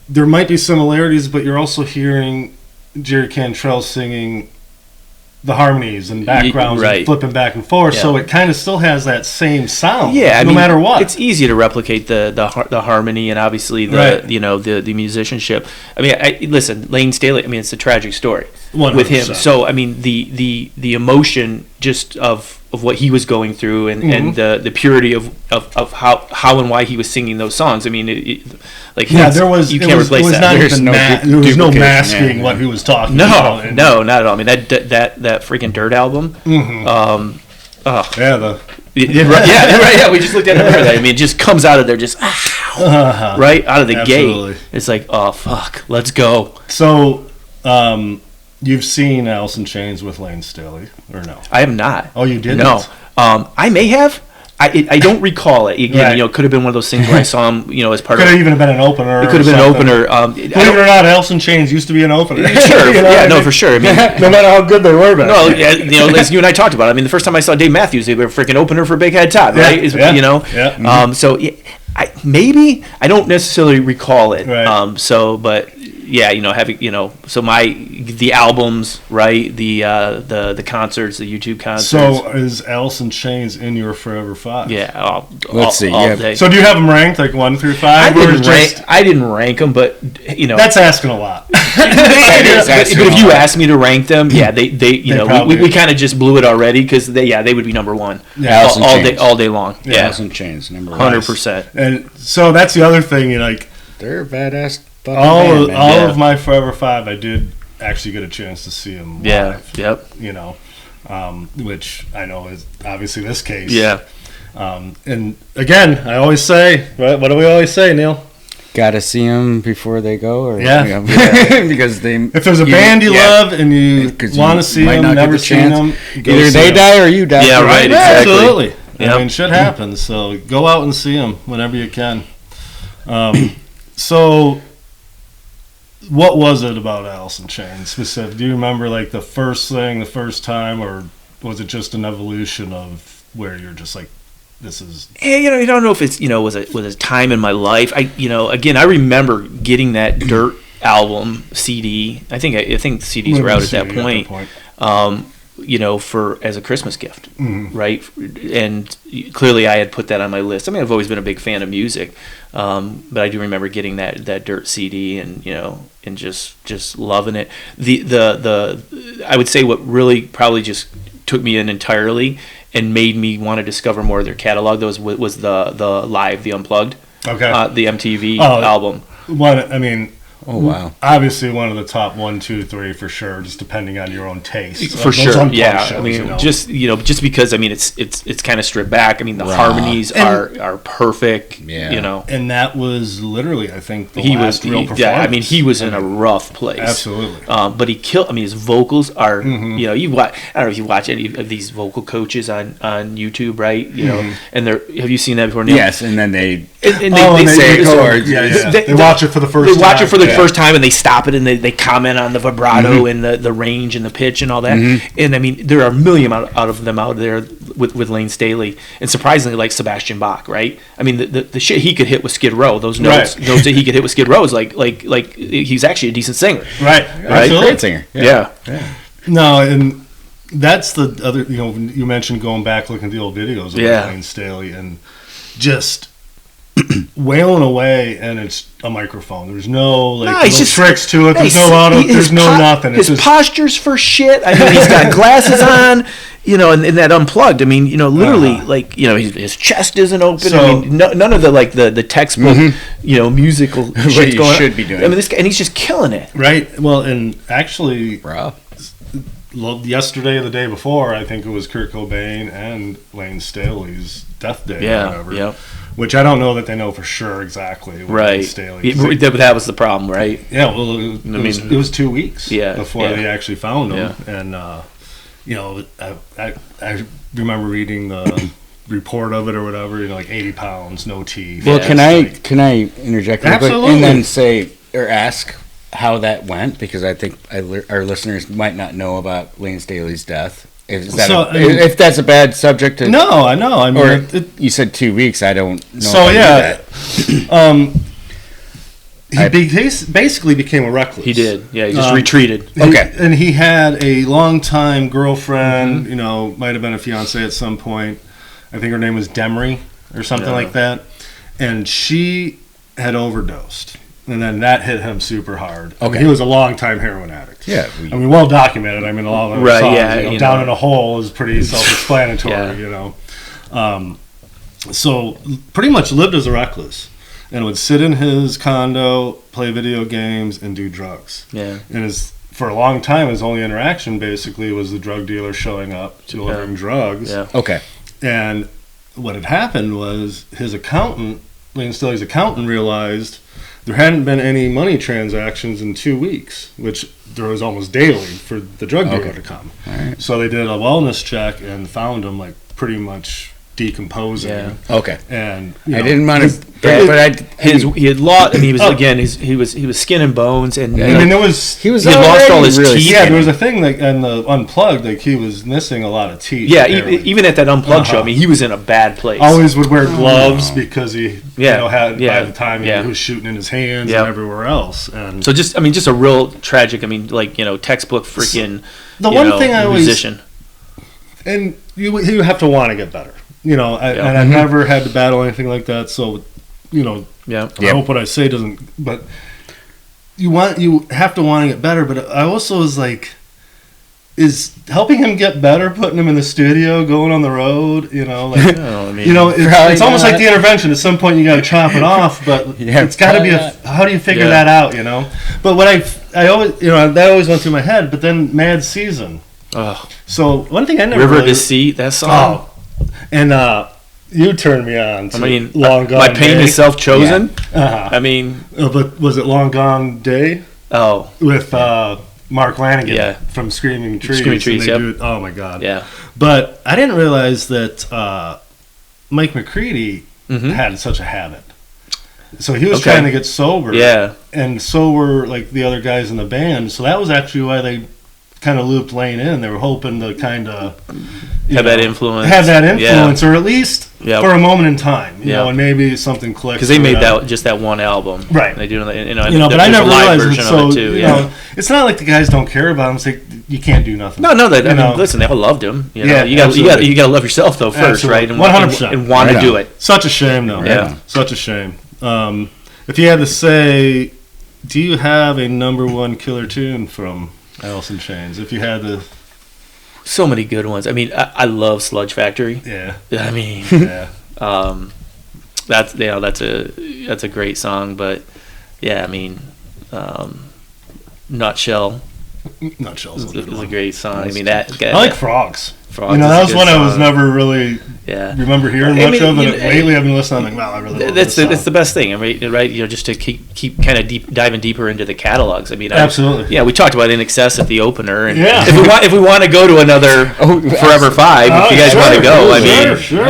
[SPEAKER 1] There might be similarities, but you're also hearing Jerry Cantrell singing the harmonies and backgrounds and flipping back and forth, so it kind of still has that same sound. Yeah, no matter what.
[SPEAKER 3] It's easy to replicate the harmony and obviously the you know the musicianship. I mean, listen, Lane Staley. I mean, it's a tragic story 100%. With him. So I mean, the emotion just of what he was going through and the purity of how and why he was singing those songs. I mean,
[SPEAKER 1] there was
[SPEAKER 3] you can't replace that.
[SPEAKER 1] There was no masking what he was talking about.
[SPEAKER 3] No, not at all. I mean, that freaking Dirt album. We just looked at it earlier. I mean, it just comes out of there, just right out of the gate. It's like, oh fuck, let's go.
[SPEAKER 1] So, you've seen Alice in Chains with Lane Staley, or no?
[SPEAKER 3] I have not.
[SPEAKER 1] Oh, you didn't?
[SPEAKER 3] No. I may have. I don't recall it. Again, you know, could have been one of those things where I saw him, you know, as part
[SPEAKER 1] of. Could have even been an opener.
[SPEAKER 3] It could have been an opener.
[SPEAKER 1] Believe it or not, Alice in Chains used to be an opener.
[SPEAKER 3] Sure, for sure. I mean,
[SPEAKER 1] no matter how good they were back.
[SPEAKER 3] No, you know, as you and I talked about. I mean, the first time I saw Dave Matthews, they were a freaking opener for Big Head Todd, right? You know. Yeah. So maybe I don't necessarily recall it.
[SPEAKER 1] Right.
[SPEAKER 3] But. Yeah, you know, having, you know, so the albums, right? The concerts, the YouTube concerts.
[SPEAKER 1] So is Alice in Chains in your Forever 5?
[SPEAKER 3] Yeah.
[SPEAKER 2] Let's see.
[SPEAKER 3] All day.
[SPEAKER 1] So do you have them ranked like 1 through 5?
[SPEAKER 3] I didn't rank them, but you know,
[SPEAKER 1] that's asking a lot.
[SPEAKER 3] But if you asked me to rank them, they you know, we kind of just blew it already because they would be number one.
[SPEAKER 2] Yeah,
[SPEAKER 3] all day long.
[SPEAKER 2] Yeah, Alice in Chains, number
[SPEAKER 3] 100%.
[SPEAKER 1] And so that's the other thing. You like
[SPEAKER 2] they're badass.
[SPEAKER 1] All of my Forever 5, I did actually get a chance to see them live.
[SPEAKER 3] Yeah, yep.
[SPEAKER 1] You know, which I know is obviously this case.
[SPEAKER 3] Yeah.
[SPEAKER 1] And again, I always say, what do we always say, Neil?
[SPEAKER 2] Got to see them before they go, or because
[SPEAKER 1] if there's a band you love and you want to see them, never seen them,
[SPEAKER 2] either they die or you die.
[SPEAKER 3] Yeah, right. Exactly.
[SPEAKER 1] Absolutely. Yep. I mean, shit happens. So go out and see them whenever you can. So. What was it about Alice in Chains specific? Do you remember like the first thing, the first time, or was it just an evolution of where you're just like, this is?
[SPEAKER 3] Yeah, you know, you don't know if it's, you know, was a time in my life. I remember getting that Dirt album CD. I think CDs were out at that point. You know, as a Christmas gift, right? And clearly, I had put that on my list. I mean, I've always been a big fan of music, but I do remember getting that Dirt CD, and you know, and just loving it. The I would say what really probably just took me in entirely and made me want to discover more of their catalog. Was the live, the Unplugged, the MTV album.
[SPEAKER 1] What I mean.
[SPEAKER 2] Oh wow!
[SPEAKER 1] Obviously, one of the top 1, 2, 3 for sure. Just depending on your own taste.
[SPEAKER 3] For sure, yeah. Shows, I mean, just because I mean, it's kind of stripped back. I mean, the harmonies are perfect. Yeah. You know,
[SPEAKER 1] and that was literally, I think, the last real performance.
[SPEAKER 3] Yeah, I mean, he was in a rough place.
[SPEAKER 1] Absolutely.
[SPEAKER 3] But he killed. I mean, his vocals are. You know, I don't know if you watch any of these vocal coaches on YouTube, right? You know, and have you seen that before, Neil?
[SPEAKER 2] Yes, and then they
[SPEAKER 1] say it. They watch it for the first time.
[SPEAKER 3] They watch it for the the first time, and they stop it and they comment on the vibrato and the range and the pitch and all that. And I mean, there are a million out of them out there with Lane Staley, and surprisingly, like Sebastian Bach, right? I mean, the shit he could hit with Skid Row, those notes that he could hit with Skid Row is like he's actually a decent singer,
[SPEAKER 1] right?
[SPEAKER 2] Great singer,
[SPEAKER 3] yeah.
[SPEAKER 1] No, and that's the other. You mentioned going back looking at the old videos of Lane Staley and just wailing away, and it's a microphone. There's no tricks to it. There's no auto. There's no nothing.
[SPEAKER 3] His posture's for shit. I mean, he's got glasses on. And that unplugged. I mean, literally, his chest isn't open. So, I mean, none of the textbook, musical shit going on.
[SPEAKER 2] Should be doing.
[SPEAKER 3] I mean, this guy, and he's just killing it.
[SPEAKER 1] Right. Well, and actually, yesterday or the day before, I think it was Kurt Cobain and Lane Staley's death day or whatever.
[SPEAKER 3] Yep.
[SPEAKER 1] Which I don't know that they know for sure exactly.
[SPEAKER 3] Right. That was the problem, right?
[SPEAKER 1] Yeah. Well, it was 2 weeks before they actually found him, and I remember reading the report of it or whatever. 80 pounds, no teeth.
[SPEAKER 2] Well, can I interject real quick and then say or ask how that went, because I think our listeners might not know about Lane Staley's death. If that's a bad subject to...
[SPEAKER 1] No, I know. I mean,
[SPEAKER 2] you said 2 weeks. I don't know.
[SPEAKER 1] So, he basically became a recluse.
[SPEAKER 3] He did. Yeah, he just retreated.
[SPEAKER 1] And he had a long-time girlfriend, might have been a fiancée at some point. I think her name was Demery or something like that. And she had overdosed. And then that hit him super hard. I mean, he was a long-time heroin addict.
[SPEAKER 2] Yeah.
[SPEAKER 1] Well documented. I mean, a lot of the songs, Down in a Hole is pretty self-explanatory, So, pretty much lived as a recluse. And would sit in his condo, play video games, and do drugs. Yeah. And for a long time, his only interaction, basically, was the drug dealer showing up, delivering drugs.
[SPEAKER 3] Yeah.
[SPEAKER 2] Okay.
[SPEAKER 1] And what had happened was his accountant, Lane Staley's accountant, realized there hadn't been any money transactions in 2 weeks, which there was almost daily for the drug dealer to come.
[SPEAKER 2] Right.
[SPEAKER 1] So they did a wellness check and found him pretty much decomposing.
[SPEAKER 2] Yeah. Okay.
[SPEAKER 1] And
[SPEAKER 2] I didn't want to,
[SPEAKER 3] he had lost. I mean, he was skin and bones, and
[SPEAKER 1] he had lost
[SPEAKER 3] all his teeth.
[SPEAKER 1] Yeah, there was a thing in the Unplugged, he was missing a lot of teeth.
[SPEAKER 3] Yeah, even at that Unplugged show, I mean, he was in a bad place.
[SPEAKER 1] Always would wear gloves because he had by the time he was shooting in his hands and everywhere else. And
[SPEAKER 3] so just a real tragic. I mean, textbook freaking.
[SPEAKER 1] The one thing I always
[SPEAKER 3] musician.
[SPEAKER 1] And you have to want to get better. And I've never had to battle anything like that, so I hope what I say doesn't. But you have to want to get better. But I also was is helping him get better, putting him in the studio, going on the road. It's almost like the Intervention. At some point, you got to chop it off, but it's got to be how do you figure that out? But what I always that always went through my head. But then Mad Season.
[SPEAKER 3] Oh.
[SPEAKER 1] So one thing I never
[SPEAKER 3] River Deceit, that song.
[SPEAKER 1] And you turned me on to Long Gone
[SPEAKER 3] My Pain
[SPEAKER 1] Day.
[SPEAKER 3] Is Self-Chosen.
[SPEAKER 1] Yeah.
[SPEAKER 3] I mean...
[SPEAKER 1] but was it Long Gone Day?
[SPEAKER 3] Oh.
[SPEAKER 1] With Mark Lanigan from Screaming Trees.
[SPEAKER 3] Screaming Trees,
[SPEAKER 1] oh, my God.
[SPEAKER 3] Yeah.
[SPEAKER 1] But I didn't realize that Mike McCready had such a habit. So he was trying to get sober.
[SPEAKER 3] Yeah.
[SPEAKER 1] And so were, the other guys in the band. So that was actually why they kind of looped Lane in. They were hoping to kind of
[SPEAKER 3] have that influence,
[SPEAKER 1] or at least for a moment in time, and maybe something clicks.
[SPEAKER 3] Because they made that one album,
[SPEAKER 1] right?
[SPEAKER 3] They do,
[SPEAKER 1] but I never realized it. So it's not like the guys don't care about him. It's like you can't do nothing.
[SPEAKER 3] No. Listen, they all loved him. You got to love yourself though first, right?
[SPEAKER 1] 100%,
[SPEAKER 3] and want to do it.
[SPEAKER 1] Such a shame, though.
[SPEAKER 3] Yeah,
[SPEAKER 1] such a shame. If you had to say, do you have a number one killer tune from Alice in Chains? If you had to...
[SPEAKER 3] So many good ones. I mean, I love Sludge Factory.
[SPEAKER 1] Yeah.
[SPEAKER 3] I mean, that's a great song, but I mean, Nutshell.
[SPEAKER 1] Nutshell's
[SPEAKER 3] a great song. I mean, I
[SPEAKER 1] like Frogs.
[SPEAKER 3] Frogs
[SPEAKER 1] that was one I was never really remember hearing much of, and lately I've been listening. I'm like, wow, I really love this song.
[SPEAKER 3] That's the best thing, right? Just to keep kind of diving deeper into the catalogs. I mean,
[SPEAKER 1] absolutely.
[SPEAKER 3] We talked about In Excess at the opener, and if we want to go to another Forever 5, if you guys want to go,
[SPEAKER 1] sure.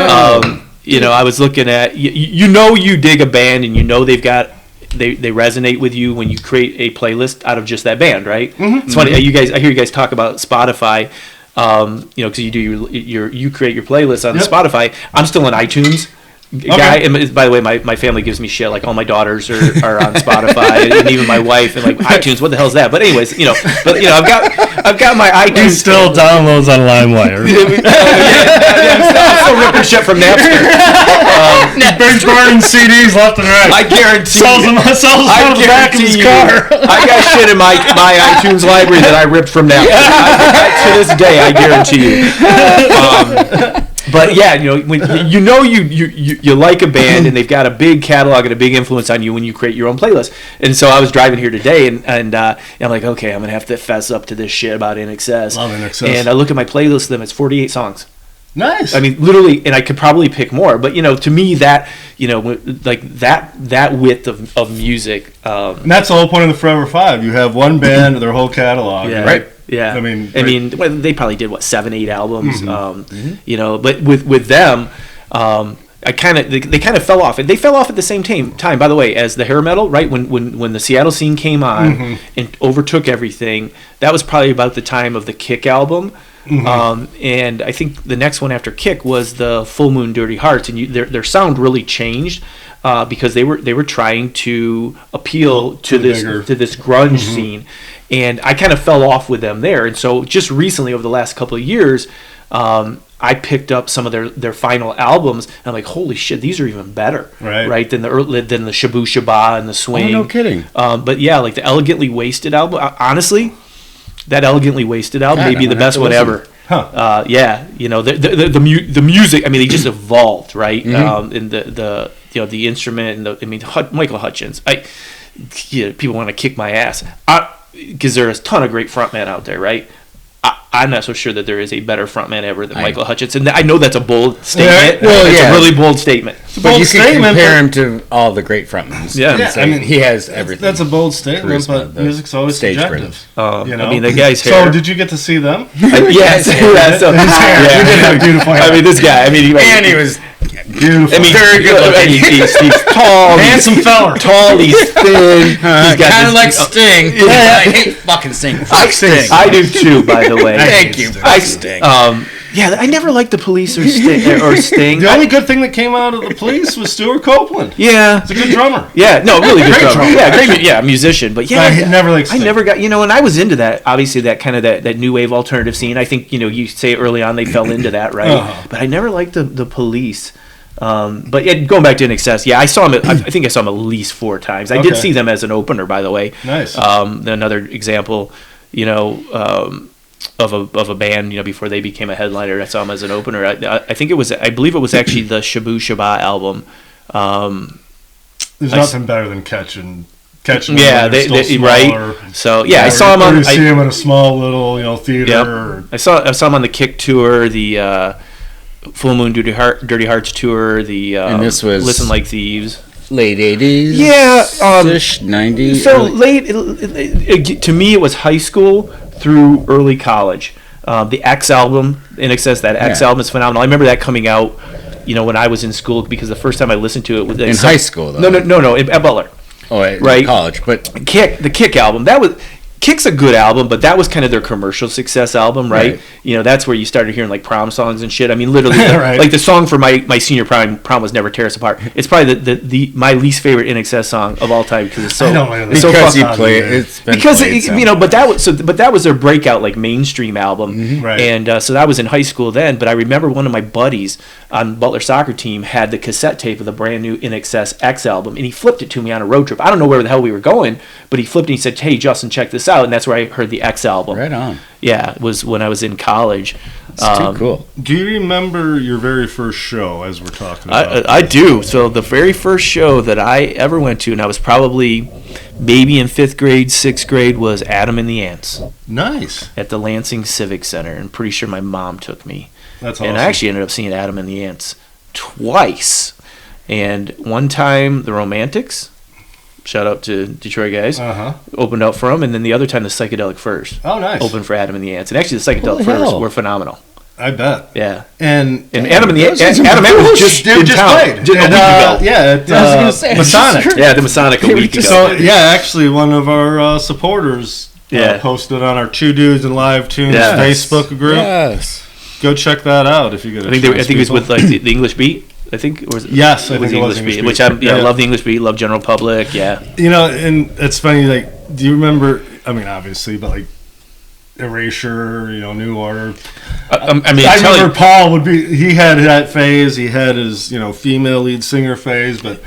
[SPEAKER 3] I was looking at you dig a band, and they've got they resonate with you when you create a playlist out of just that band, right?
[SPEAKER 1] Mm-hmm.
[SPEAKER 3] It's funny. I hear you guys talk about Spotify. Because you do you create your playlist on Spotify. I'm still on iTunes. Guy, and by the way, my family gives me shit. Like all my daughters are on Spotify, and even my wife, and like iTunes. What the hell is that? But anyways, I've got my iTunes.
[SPEAKER 1] He still downloads on LimeWire.
[SPEAKER 3] I'm still ripping shit from Napster.
[SPEAKER 1] He's burning CDs left and right.
[SPEAKER 3] I guarantee.
[SPEAKER 1] Sells them back in his car.
[SPEAKER 3] I got shit in my iTunes library that I ripped from Napster. To this day, I guarantee you. But yeah, when you like a band and they've got a big catalog and a big influence on you when you create your own playlist. And so I was driving here today and I'm like, okay, I'm gonna have to fess up to this shit about INXS.
[SPEAKER 1] Love INXS.
[SPEAKER 3] And I look at my playlist of them; it's 48 songs.
[SPEAKER 1] Nice.
[SPEAKER 3] I mean, literally, and I could probably pick more. But to me, that like that width of music.
[SPEAKER 1] And that's the whole point of the Forever Five. You have one band, their whole catalog, right?
[SPEAKER 3] Yeah,
[SPEAKER 1] I mean,
[SPEAKER 3] they probably did 7-8 albums, But with them, they kind of fell off, and they fell off at the same time. By the way, as the hair metal, right when the Seattle scene came on and overtook everything, that was probably about the time of the Kick album. And I think the next one after Kick was the Full Moon Dirty Hearts, and their sound really changed because they were trying to appeal to this grunge scene. And I kind of fell off with them there. And so just recently, over the last couple of years, I picked up some of their final albums. And I'm like, holy shit, these are even better, right? Than the Shabu Shaba and the Swing.
[SPEAKER 2] Oh, no kidding.
[SPEAKER 3] But yeah, like the Elegantly Wasted album. Honestly, that Elegantly Wasted album may be the best one ever.
[SPEAKER 1] Huh.
[SPEAKER 3] The music. I mean, they just evolved, right? In the instrument and Michael Hutchins. People want to kick my ass. Because there's a ton of great frontmen out there, right? I'm not so sure that there is a better frontman ever than Michael Hutchins. And I know that's a bold statement. It's a really bold statement.
[SPEAKER 2] But you can compare him to all the great frontmen.
[SPEAKER 3] Yeah.
[SPEAKER 2] I mean, he has everything.
[SPEAKER 1] That's a bold statement, but music's always subjective.
[SPEAKER 3] I mean, the guy's hair.
[SPEAKER 1] So, did you get to see them?
[SPEAKER 3] Yes.
[SPEAKER 1] He did have beautiful hair.
[SPEAKER 3] I mean, this guy.
[SPEAKER 2] And he was
[SPEAKER 1] beautiful.
[SPEAKER 3] I mean, very good looking. He's tall.
[SPEAKER 1] Handsome feller.
[SPEAKER 3] Tall. He's thin. He's got
[SPEAKER 2] kind of like Sting. I hate fucking Sting. Fuck Sting.
[SPEAKER 3] I do too, by the way.
[SPEAKER 2] Thank you. Sting.
[SPEAKER 3] I never liked the Police or Sting.
[SPEAKER 1] The only good thing that came out of the Police was Stuart Copeland.
[SPEAKER 3] Yeah,
[SPEAKER 1] he's a good drummer.
[SPEAKER 3] Yeah, no, really good drummer. Yeah, great. Musician. But yeah,
[SPEAKER 1] I never liked Sting.
[SPEAKER 3] I never got. And I was into that. Obviously, that kind of that new wave alternative scene. I think you say early on they fell into that, right? But I never liked the Police. But yeah, going back to INXS, yeah, I saw him. I think I saw him at least 4 times. I did see them as an opener, by the way.
[SPEAKER 1] Nice.
[SPEAKER 3] Another example, of a band, before they became a headliner. I saw them as an opener. I believe it was actually the Shabu Shaba album.
[SPEAKER 1] There's nothing better than catching.
[SPEAKER 3] Yeah, they right. So yeah, I saw him on.
[SPEAKER 1] You see him in a small little theater.
[SPEAKER 3] Yep. I saw him on the Kick tour, the Full Moon Dirty Hearts tour,
[SPEAKER 2] and this was
[SPEAKER 3] Listen Like Thieves.
[SPEAKER 2] Late 80s?
[SPEAKER 3] Yeah.
[SPEAKER 2] 90s?
[SPEAKER 3] So late, to me, it was high school through early college. The X album, INXS, that X album is phenomenal. I remember that coming out, when I was in school, because the first time I listened to it was...
[SPEAKER 2] In high school, though?
[SPEAKER 3] No, at Butler.
[SPEAKER 2] Oh,
[SPEAKER 3] right?
[SPEAKER 2] College, but...
[SPEAKER 3] The Kick album, Kick's a good album, but that was kind of their commercial success album, right? That's where you started hearing like prom songs and shit. I mean, literally, like the song for my senior prom was "Never Tear Us Apart." It's probably the my least favorite INXS song of all time because it's so
[SPEAKER 2] because you play it.
[SPEAKER 3] But that was their breakout like mainstream album,
[SPEAKER 1] right?
[SPEAKER 3] And so that was in high school then. But I remember one of my buddies on Butler soccer team had the cassette tape of the brand new INXS X album, and he flipped it to me on a road trip. I don't know where the hell we were going, but he flipped it and he said, "Hey, Justin, check this out." And that's where I heard the X album.
[SPEAKER 2] Right on.
[SPEAKER 3] Yeah, it was when I was in college.
[SPEAKER 2] It's too cool.
[SPEAKER 1] Do you remember your very first show, as we're talking about?
[SPEAKER 3] I do. So the very first show that I ever went to, and I was probably maybe in 5th grade, 6th grade, was Adam and the Ants.
[SPEAKER 1] Nice. At
[SPEAKER 3] the Lansing Civic Center. And pretty sure my mom took me.
[SPEAKER 1] That's awesome.
[SPEAKER 3] And I actually ended up seeing Adam and the Ants twice. And one time, the Romantics. Shout out to Detroit guys. Opened up for them, and then the other time the Psychedelic Furs.
[SPEAKER 1] Oh, nice.
[SPEAKER 3] Opened for Adam and the Ants, and actually the Psychedelic Furs were phenomenal.
[SPEAKER 1] I bet.
[SPEAKER 3] Yeah.
[SPEAKER 1] And
[SPEAKER 3] Adam was just in town.
[SPEAKER 1] Played.
[SPEAKER 3] A week ago.
[SPEAKER 1] Yeah, Masonic.
[SPEAKER 3] Yeah, the Masonic a week ago.
[SPEAKER 1] So, yeah, actually, one of our supporters posted on our Two Dudes and Live Tunes Facebook group.
[SPEAKER 2] Yes.
[SPEAKER 1] Go check that out if you get a chance.
[SPEAKER 3] I think it was with like the English Beat. I think it was.
[SPEAKER 1] Yes, I think it was
[SPEAKER 3] English Beat. Which I love the English Beat. Love General Public. Yeah.
[SPEAKER 1] You know, and it's funny. Like, do you remember? I mean, obviously, but like Erasure. You know, New Order.
[SPEAKER 3] I
[SPEAKER 1] remember Paul would be. He had that phase. He had his female lead singer phase. But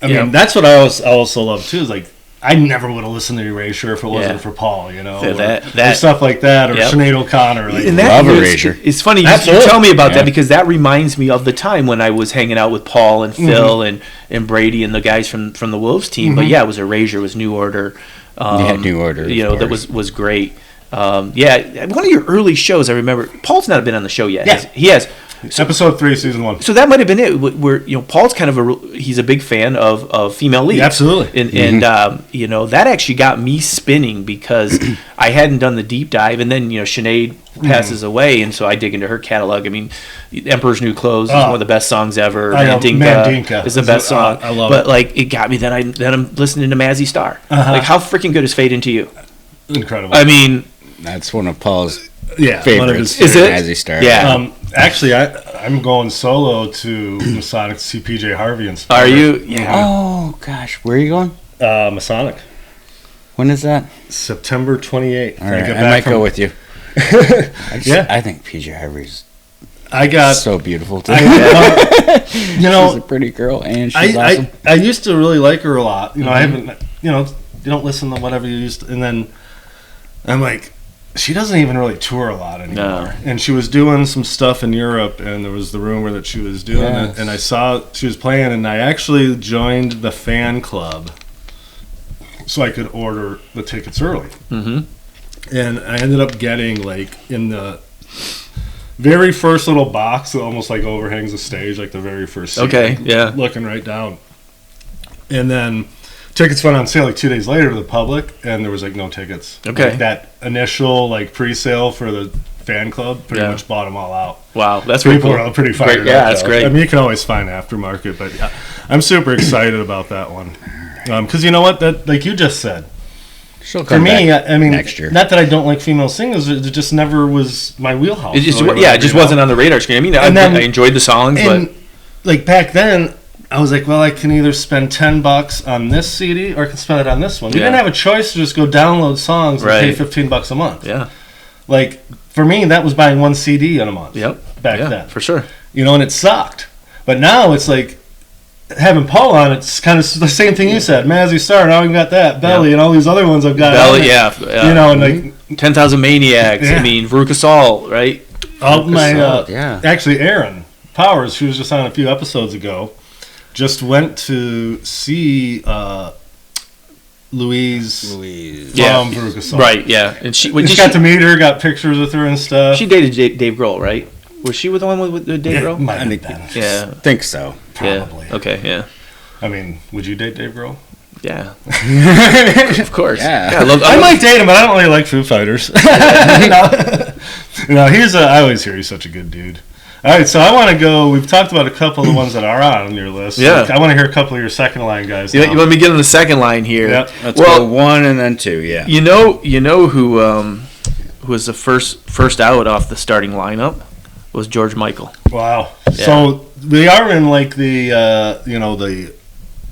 [SPEAKER 1] I mean, that's what I also love too. Is like, I never would have listened to Erasure if it wasn't for Paul, or stuff like that, or Sinead O'Connor. Like,
[SPEAKER 2] love Erasure.
[SPEAKER 3] It's funny you tell me about that, because that reminds me of the time when I was hanging out with Paul and Phil and Brady and the guys from the Wolves team. But yeah, it was Erasure, it was New Order.
[SPEAKER 2] New Order.
[SPEAKER 3] That was great. One of your early shows, I remember. Paul's not been on the show yet.
[SPEAKER 1] Yeah.
[SPEAKER 3] He has.
[SPEAKER 1] So, episode 3, season 1.
[SPEAKER 3] So that might have been it. Where Paul's kind of he's a big fan of female leads.
[SPEAKER 1] Yeah, absolutely.
[SPEAKER 3] And that actually got me spinning, because I hadn't done the deep dive, and then Sinead passes away, and so I dig into her catalog. I mean, Emperor's New Clothes is one of the best songs ever. Mandinka is the best song.
[SPEAKER 1] I love
[SPEAKER 3] it. But like, it got me. Then I'm listening to Mazzy Star. Like, how freaking good is Fade Into You?
[SPEAKER 1] Incredible.
[SPEAKER 3] I mean,
[SPEAKER 2] that's one of Paul's
[SPEAKER 1] favorites.
[SPEAKER 2] One of his
[SPEAKER 3] is it?
[SPEAKER 2] Mazzy Star.
[SPEAKER 3] Yeah.
[SPEAKER 1] Actually, I'm going solo to Masonic to see PJ Harvey and stuff.
[SPEAKER 3] Are you? Yeah.
[SPEAKER 2] Oh gosh, where are you going?
[SPEAKER 1] Masonic.
[SPEAKER 2] When is that?
[SPEAKER 1] September 28th.
[SPEAKER 2] All right, I might go with you. I think PJ Harvey's so beautiful too. She's a pretty girl, and she's awesome.
[SPEAKER 1] I used to really like her a lot. I haven't. You don't listen to whatever you used to, and then I'm like, she doesn't even really tour a lot anymore. No. And she was doing some stuff in Europe, and there was the rumor that she was doing it, and I saw she was playing, and I actually joined the fan club so I could order the tickets early. And I ended up getting, like, in the very first little box that almost like overhangs the stage, like the very first seat.
[SPEAKER 3] Okay, yeah.
[SPEAKER 1] Looking right down. And then tickets went on sale like 2 days later to the public, and there was like no tickets.
[SPEAKER 3] Okay.
[SPEAKER 1] Like that initial like pre-sale for the fan club pretty much bought them all out.
[SPEAKER 3] Wow, that's
[SPEAKER 1] people
[SPEAKER 3] really cool.
[SPEAKER 1] Are pretty fired up.
[SPEAKER 3] Yeah, that's great.
[SPEAKER 1] I mean, you can always find aftermarket, but I'm super excited about that one. Because you know what, that like you just said.
[SPEAKER 2] She'll
[SPEAKER 1] for
[SPEAKER 2] come
[SPEAKER 1] me,
[SPEAKER 2] back
[SPEAKER 1] I mean,
[SPEAKER 2] next year.
[SPEAKER 1] Not that I don't like female singers, it just never was my wheelhouse.
[SPEAKER 3] It just wasn't on the radar screen. I mean, I enjoyed the songs, but
[SPEAKER 1] like back then, I was like, well, I can either spend $10 on this CD or I can spend it on this one. We didn't have a choice to just go download songs and pay $15 a month.
[SPEAKER 3] Yeah.
[SPEAKER 1] Like, for me, that was buying one CD in a month.
[SPEAKER 3] Yep.
[SPEAKER 1] Back then.
[SPEAKER 3] For sure.
[SPEAKER 1] And it sucked. But now it's like, having Paul on, it's kind of the same thing you said. Mazzy Star, now we've got that. Belly and all these other ones I've got.
[SPEAKER 3] Belly,
[SPEAKER 1] and like
[SPEAKER 3] 10,000 Maniacs. I mean, Veruca Salt, right?
[SPEAKER 1] Actually, Erin Powers, who was just on a few episodes ago, just went to see Louise from Veruca Salt.
[SPEAKER 3] Right, yeah. And she
[SPEAKER 1] got to meet her, got pictures with her and stuff.
[SPEAKER 3] She dated Dave Grohl, right? Was she with the one with Dave Grohl?
[SPEAKER 1] Might have been.
[SPEAKER 2] Yeah. I think so.
[SPEAKER 1] Probably.
[SPEAKER 3] Yeah. Okay, yeah.
[SPEAKER 1] I mean, would you date Dave Grohl?
[SPEAKER 3] Yeah. Of course.
[SPEAKER 2] Yeah.
[SPEAKER 1] I might date him, but I don't really like Foo Fighters. I always hear he's such a good dude. All right, so I want to go. We've talked about a couple of the ones that are on your list.
[SPEAKER 3] Yeah.
[SPEAKER 1] So I want to hear a couple of your second line guys.
[SPEAKER 3] You want me to get on the second line here?
[SPEAKER 1] Yep.
[SPEAKER 2] Let's go 1 and then 2, yeah.
[SPEAKER 3] You know who was the first out off the starting lineup? Was George Michael.
[SPEAKER 1] Wow. Yeah. So we are in like the the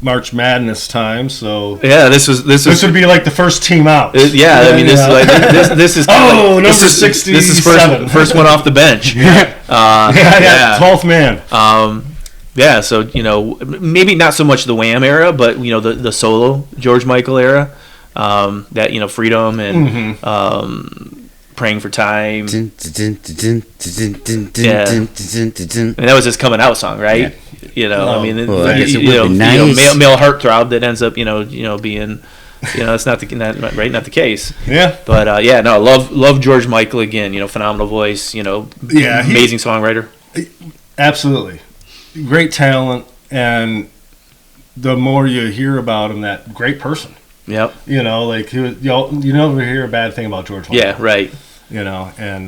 [SPEAKER 1] March Madness time. So
[SPEAKER 3] yeah, this
[SPEAKER 1] would be like the first team out.
[SPEAKER 3] I mean this is
[SPEAKER 1] number 67.
[SPEAKER 3] This is first one off the bench.
[SPEAKER 1] 12th man.
[SPEAKER 3] So maybe not so much the Wham era, but the solo George Michael era. That Freedom and Praying for Time. I mean, that was his coming out song, right? I mean, male heartthrob that ends up, being, it's not the case.
[SPEAKER 1] Yeah.
[SPEAKER 3] But love George Michael again. Phenomenal voice. Amazing songwriter.
[SPEAKER 1] Absolutely, great talent, and the more you hear about him, that great person.
[SPEAKER 3] Yep.
[SPEAKER 1] Like you never hear a bad thing about George Michael.
[SPEAKER 3] Yeah. Right.
[SPEAKER 1] And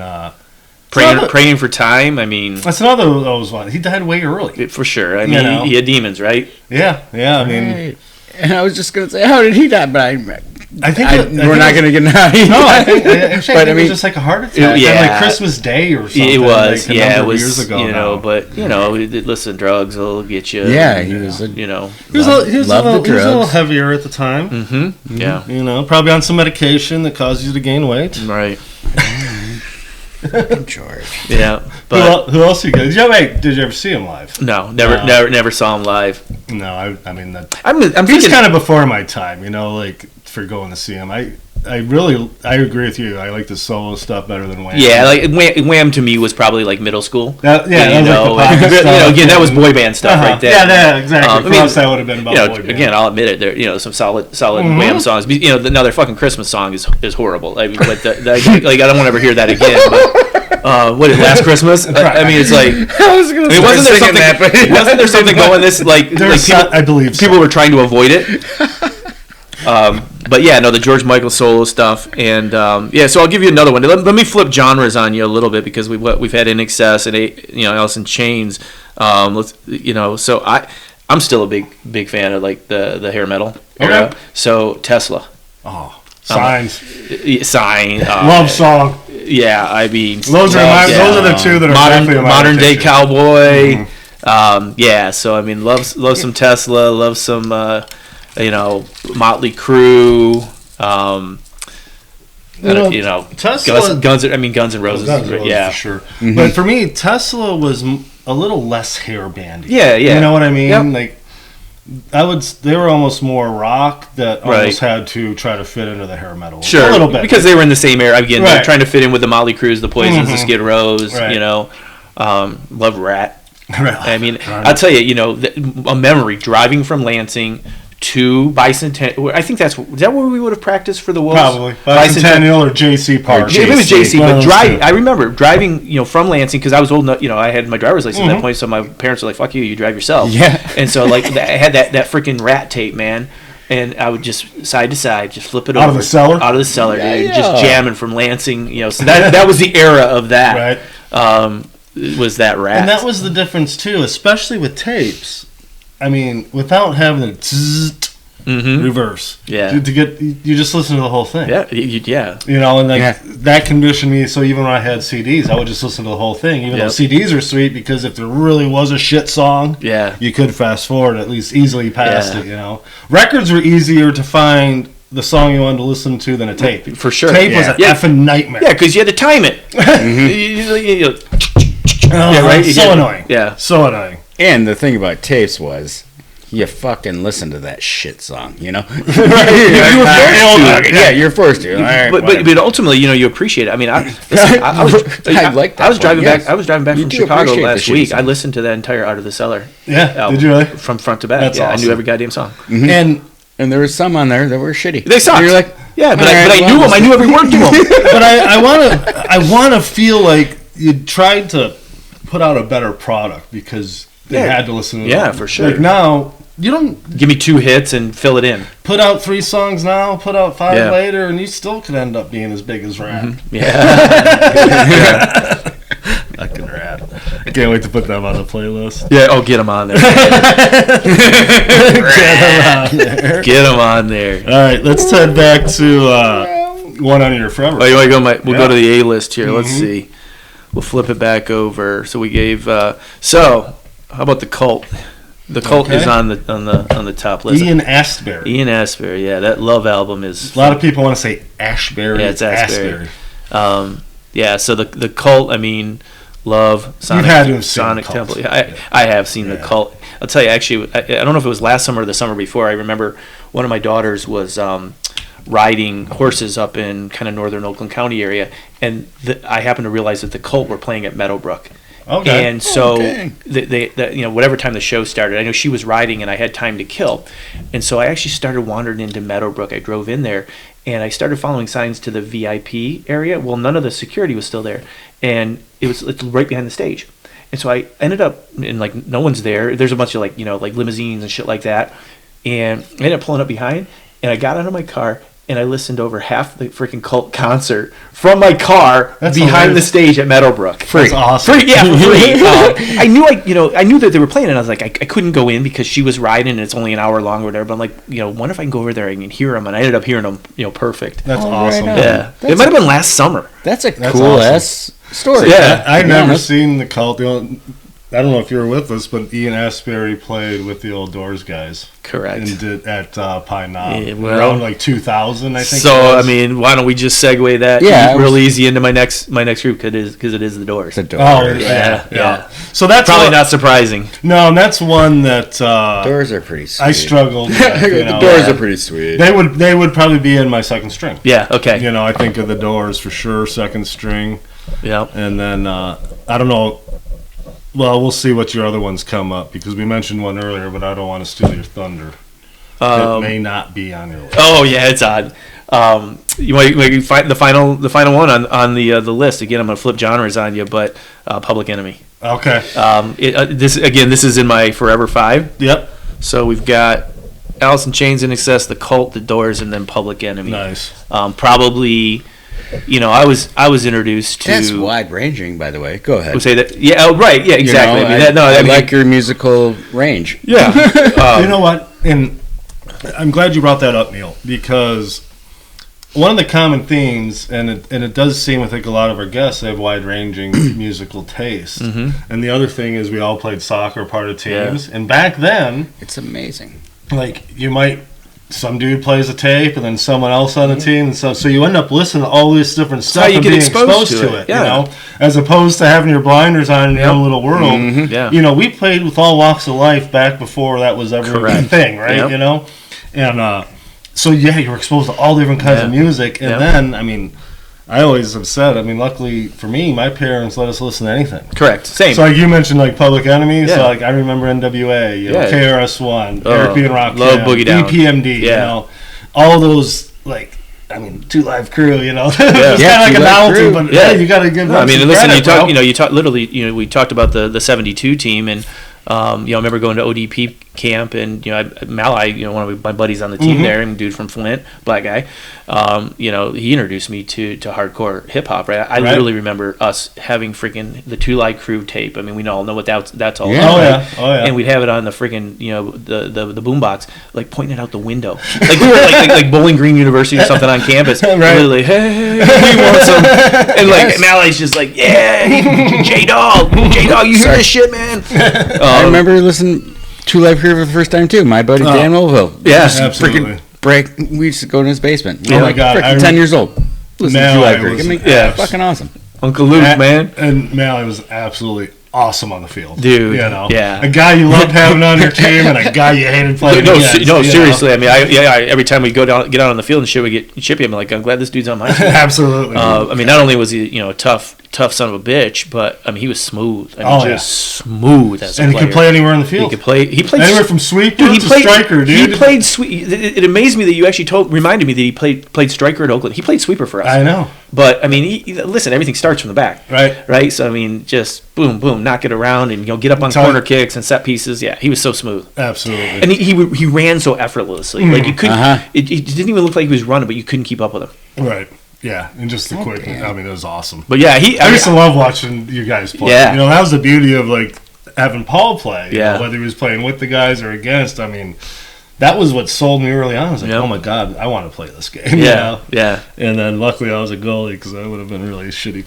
[SPEAKER 3] praying for time. I mean,
[SPEAKER 1] that's another of those ones. He died way early.
[SPEAKER 3] For sure. I mean, he had demons, right?
[SPEAKER 1] Yeah. I mean,
[SPEAKER 2] right. And I was just gonna say, how did he die? But
[SPEAKER 1] I think
[SPEAKER 2] we're not going to get how he
[SPEAKER 1] died. It was just like a heart attack.
[SPEAKER 3] Yeah,
[SPEAKER 1] like Christmas Day or something.
[SPEAKER 3] It was.
[SPEAKER 1] Like
[SPEAKER 3] it was
[SPEAKER 1] years ago.
[SPEAKER 3] But listen, drugs will get you.
[SPEAKER 2] Yeah, he was.
[SPEAKER 1] He was a little heavier at the time.
[SPEAKER 3] Mm-hmm. Yeah.
[SPEAKER 1] Probably on some medication that caused you to gain weight.
[SPEAKER 3] Right.
[SPEAKER 2] George.
[SPEAKER 3] Yeah, but
[SPEAKER 1] who else you got? Did you ever see him live?
[SPEAKER 3] No, never saw him live.
[SPEAKER 1] No, I mean that.
[SPEAKER 3] I'm
[SPEAKER 1] he's kind of before my time, like for going to see him. I agree with you. I like the solo stuff better than Wham.
[SPEAKER 3] Yeah, like Wham to me was probably like middle school.
[SPEAKER 1] That was
[SPEAKER 3] again, that was boy band stuff right there.
[SPEAKER 1] Yeah, exactly. For us, that would have been about boy band.
[SPEAKER 3] Again, I'll admit it. There, some solid Wham songs. Now their fucking Christmas song is horrible. I mean, but I don't want to ever hear that again. But what Last Christmas? I mean, it's like wasn't there something going this like people,
[SPEAKER 1] I believe
[SPEAKER 3] people were trying to avoid it. But yeah, no, the George Michael solo stuff, and so I'll give you another one. Let me flip genres on you a little bit because we've had In Excess and Alice in Chains. So I'm still a big fan of like the hair metal era.
[SPEAKER 1] Okay.
[SPEAKER 3] So Tesla.
[SPEAKER 1] Oh, Signs.
[SPEAKER 3] Sign.
[SPEAKER 1] Love song.
[SPEAKER 3] Yeah, I mean
[SPEAKER 1] those are the two that are
[SPEAKER 3] modern day cowboy. Mm-hmm. So I mean, love some Tesla. Love some. Motley Crue,
[SPEAKER 1] Tesla,
[SPEAKER 3] Guns N' Roses,
[SPEAKER 1] for sure.
[SPEAKER 3] Mm-hmm.
[SPEAKER 1] But for me, Tesla was a little less hair bandy.
[SPEAKER 3] Yeah.
[SPEAKER 1] You know what I mean?
[SPEAKER 3] Yep.
[SPEAKER 1] Like, they were almost more rock that almost had to try to fit into the hair metal.
[SPEAKER 3] Sure,
[SPEAKER 1] a little bit
[SPEAKER 3] because they were in the same era. Again, they're trying to fit in with the Motley Crues, the Poisons, the Skid Rows. Right. Love Rat. I mean, I'll tell you, a memory driving from Lansing to Bicentennial. I think is that where we would have practiced for the Wolves?
[SPEAKER 1] Probably Bicentennial or JC Park.
[SPEAKER 3] It was JC, but I remember driving, from Lansing because I was old enough. I had my driver's license at that point, so my parents were like, "Fuck you, you drive yourself."
[SPEAKER 2] Yeah.
[SPEAKER 3] And so I had that freaking Rat tape, man, and I would just side to side, just flip it over
[SPEAKER 1] out of the cellar,
[SPEAKER 3] dude, just jamming from Lansing. So that was the era of that.
[SPEAKER 1] Right.
[SPEAKER 3] Was that Rat?
[SPEAKER 1] And that was the difference too, especially with tapes. I mean, without having the reverse, you just listen to the whole thing.
[SPEAKER 3] Yeah.
[SPEAKER 1] And that conditioned me. So even when I had CDs, I would just listen to the whole thing. Even though CDs are sweet, because if there really was a shit song, you could fast forward at least easily past it. Records were easier to find the song you wanted to listen to than a tape.
[SPEAKER 3] For sure,
[SPEAKER 1] tape was an effing nightmare.
[SPEAKER 3] Yeah, because you had to time it.
[SPEAKER 1] So annoying.
[SPEAKER 3] Yeah,
[SPEAKER 1] so annoying.
[SPEAKER 2] And the thing about tapes was, you fucking listen to that shit song, you were forced to. Yeah, you're forced to.
[SPEAKER 3] But ultimately, you appreciate it. I mean, I was driving back. I was driving back from Chicago last week. I listened to that entire Out of the Cellar.
[SPEAKER 1] Yeah,
[SPEAKER 3] album,
[SPEAKER 1] did you really?
[SPEAKER 3] From front to back.
[SPEAKER 1] That's awesome.
[SPEAKER 3] I knew every goddamn song.
[SPEAKER 2] Mm-hmm. And there was some on there that were shitty.
[SPEAKER 3] They sucked.
[SPEAKER 2] And you're like,
[SPEAKER 3] but I knew them. I knew every word to them.
[SPEAKER 1] But I want to feel like you tried to put out a better product because they had to listen to them.
[SPEAKER 3] Yeah, for sure.
[SPEAKER 1] Like now, you don't
[SPEAKER 3] give me 2 hits and fill it in.
[SPEAKER 1] Put out 3 songs now, put out 5 later, and you still could end up being as big as Rat.
[SPEAKER 3] Mm-hmm. Yeah.
[SPEAKER 1] Fucking Rat. I can't wait to put them on the playlist.
[SPEAKER 3] Yeah, get them on there. Get them on there.
[SPEAKER 1] All right, let's head back to one on your forever.
[SPEAKER 3] Oh, you want to go? We'll go to the A list here. Mm-hmm. Let's see. We'll flip it back over. So we gave. How about the Cult? The Cult is on the top list.
[SPEAKER 1] Ian Astbury.
[SPEAKER 3] Yeah, that Love album is.
[SPEAKER 1] A lot of people want to say Ashbury.
[SPEAKER 3] Yeah, it's Astbury. So the Cult. I mean, Love. Sonic,
[SPEAKER 1] you've had to have seen
[SPEAKER 3] Sonic
[SPEAKER 1] the Cult.
[SPEAKER 3] Temple. I have seen the Cult. I'll tell you. Actually, I don't know if it was last summer or the summer before. I remember one of my daughters was riding horses up in kind of northern Oakland County area, and I happened to realize that the Cult were playing at Meadowbrook.
[SPEAKER 1] Okay.
[SPEAKER 3] And so they whatever time the show started, I know she was riding and I had time to kill. And so I actually started wandering into Meadowbrook. I drove in there and I started following signs to the VIP area. Well, none of the security was still there. And it's right behind the stage. And so I ended up in no one's there. There's a bunch of limousines and shit like that. And I ended up pulling up behind and I got out of my car and I listened over half the freaking Cult concert from my car behind
[SPEAKER 1] hilarious.
[SPEAKER 3] the stage at Meadowbrook.
[SPEAKER 1] Free. That's awesome.
[SPEAKER 3] Free, yeah, for free. I knew that they were playing, and I was like, I couldn't go in because she was riding, and it's only an hour long or whatever. But I'm like, wonder if I can go over there and hear them, and I ended up hearing them, perfect.
[SPEAKER 1] That's awesome.
[SPEAKER 3] Right, yeah, it might have been last summer.
[SPEAKER 2] That's cool ass story.
[SPEAKER 3] Yeah,
[SPEAKER 1] I've never seen the Cult. I don't know if you were with us, but Ian Astbury played with the Old Doors guys.
[SPEAKER 3] Correct.
[SPEAKER 1] And did at Pine Knob.
[SPEAKER 3] Yeah,
[SPEAKER 1] around like 2000, I think.
[SPEAKER 3] So, I mean, why don't we just segue that real easy into my next group, because it is the Doors.
[SPEAKER 2] The Doors.
[SPEAKER 1] Oh, yeah. So that's
[SPEAKER 3] probably not surprising.
[SPEAKER 1] No, and that's one that...
[SPEAKER 2] Doors are pretty sweet.
[SPEAKER 1] I struggled with.
[SPEAKER 2] The Doors are pretty sweet.
[SPEAKER 1] They would probably be in my second string.
[SPEAKER 3] Yeah, okay.
[SPEAKER 1] I think of the Doors for sure, second string.
[SPEAKER 3] Yeah.
[SPEAKER 1] And then, I don't know... Well, we'll see what your other ones come up, because we mentioned one earlier, but I don't want to steal your thunder. It may not be on your list.
[SPEAKER 3] Oh yeah, it's odd. You might find the final one on the list. Again, I'm gonna flip genres on you, but Public Enemy.
[SPEAKER 1] Okay.
[SPEAKER 3] This is in my Forever 5.
[SPEAKER 1] Yep.
[SPEAKER 3] So we've got Alice in Chains, In Excess, The Cult, The Doors, and then Public Enemy.
[SPEAKER 1] Nice.
[SPEAKER 3] Probably. I was introduced to.
[SPEAKER 2] That's wide ranging, by the way. Go ahead.
[SPEAKER 3] We'll say that. Yeah. Oh, right. Yeah. Exactly.
[SPEAKER 2] I like your musical range.
[SPEAKER 3] Yeah.
[SPEAKER 1] You know what? And I'm glad you brought that up, Neil, because one of the common themes, and it does seem, I think, a lot of our guests have wide ranging musical taste. Mm-hmm. And the other thing is, we all played soccer, part of teams, and back then,
[SPEAKER 2] it's amazing.
[SPEAKER 1] Like some dude plays a tape, and then someone else on the team, and so you end up listening to all this different stuff
[SPEAKER 3] and
[SPEAKER 1] being
[SPEAKER 3] exposed to it.
[SPEAKER 1] Yeah. As opposed to having your blinders on in your own little world.
[SPEAKER 3] Mm-hmm. Yeah.
[SPEAKER 1] We played with all walks of life back before that was ever a thing, right?
[SPEAKER 3] Yep.
[SPEAKER 1] And so you were exposed to all different kinds of music, and then I always have said, luckily for me, my parents let us listen to anything.
[SPEAKER 3] Correct. Same.
[SPEAKER 1] So you mentioned Public Enemy. So I remember NWA, KRS-One, Eric B. and Rakim,
[SPEAKER 3] Love Boogie Down,
[SPEAKER 1] EPMD, all those Two Live Crew. It was kind of like a novelty, but you got to give them some credit,
[SPEAKER 3] you talk literally. We talked about the '72 team, and I remember going to ODP camp, and Malai, one of my buddies on the team there, and dude from Flint, black guy, he introduced me to hardcore hip hop. Right, I literally remember us having freaking the Two Live Crew tape. We all know what that's all about. Oh yeah, and we'd have it on the freaking the boombox, pointing it out the window, we were like Bowling Green University or something on campus. Right. Literally, hey, we want some, and Malai's just J-Dog, you hear this shit, man?
[SPEAKER 2] I remember listening to Live Crew for the first time too. My buddy Dan Mulville.
[SPEAKER 3] Yeah,
[SPEAKER 2] absolutely. We used to go in his basement.
[SPEAKER 1] Oh my God,
[SPEAKER 2] 10 years old. Listen to Live Crew. Fucking awesome.
[SPEAKER 3] Uncle Luke, man.
[SPEAKER 1] And Mally was absolutely awesome on the field,
[SPEAKER 3] dude. Yeah,
[SPEAKER 1] a guy you loved having on your team, and a guy you hated playing against.
[SPEAKER 3] No, seriously. Every time we get out on the field and shit, we get chippy. I'm I'm glad this dude's on my team.
[SPEAKER 1] Absolutely.
[SPEAKER 3] Not only was he, a tough son of a bitch, but he was smooth. Smooth as a player.
[SPEAKER 1] And he could play anywhere in the field.
[SPEAKER 3] He played
[SPEAKER 1] anywhere from sweeper to striker, dude.
[SPEAKER 3] He played it amazed me that you actually reminded me that he played striker at Oakland. He played sweeper for us.
[SPEAKER 1] I know.
[SPEAKER 3] But listen, everything starts from the back. Right. So just boom, boom, knock it around, and get up on corner kicks and set pieces. Yeah, he was so smooth.
[SPEAKER 1] Absolutely.
[SPEAKER 3] And he ran so effortlessly. You couldn't. It didn't even look like he was running, but you couldn't keep up with him.
[SPEAKER 1] Right. Yeah, and just the quick. It was awesome.
[SPEAKER 3] But yeah,
[SPEAKER 1] I used to love watching you guys play.
[SPEAKER 3] Yeah.
[SPEAKER 1] That was the beauty of having Paul play.
[SPEAKER 3] Yeah.
[SPEAKER 1] Whether he was playing with the guys or against. That was what sold me early on. I was oh my God, I want to play this game.
[SPEAKER 3] Yeah. Yeah.
[SPEAKER 1] And then luckily I was a goalie, because I would have been really shitty.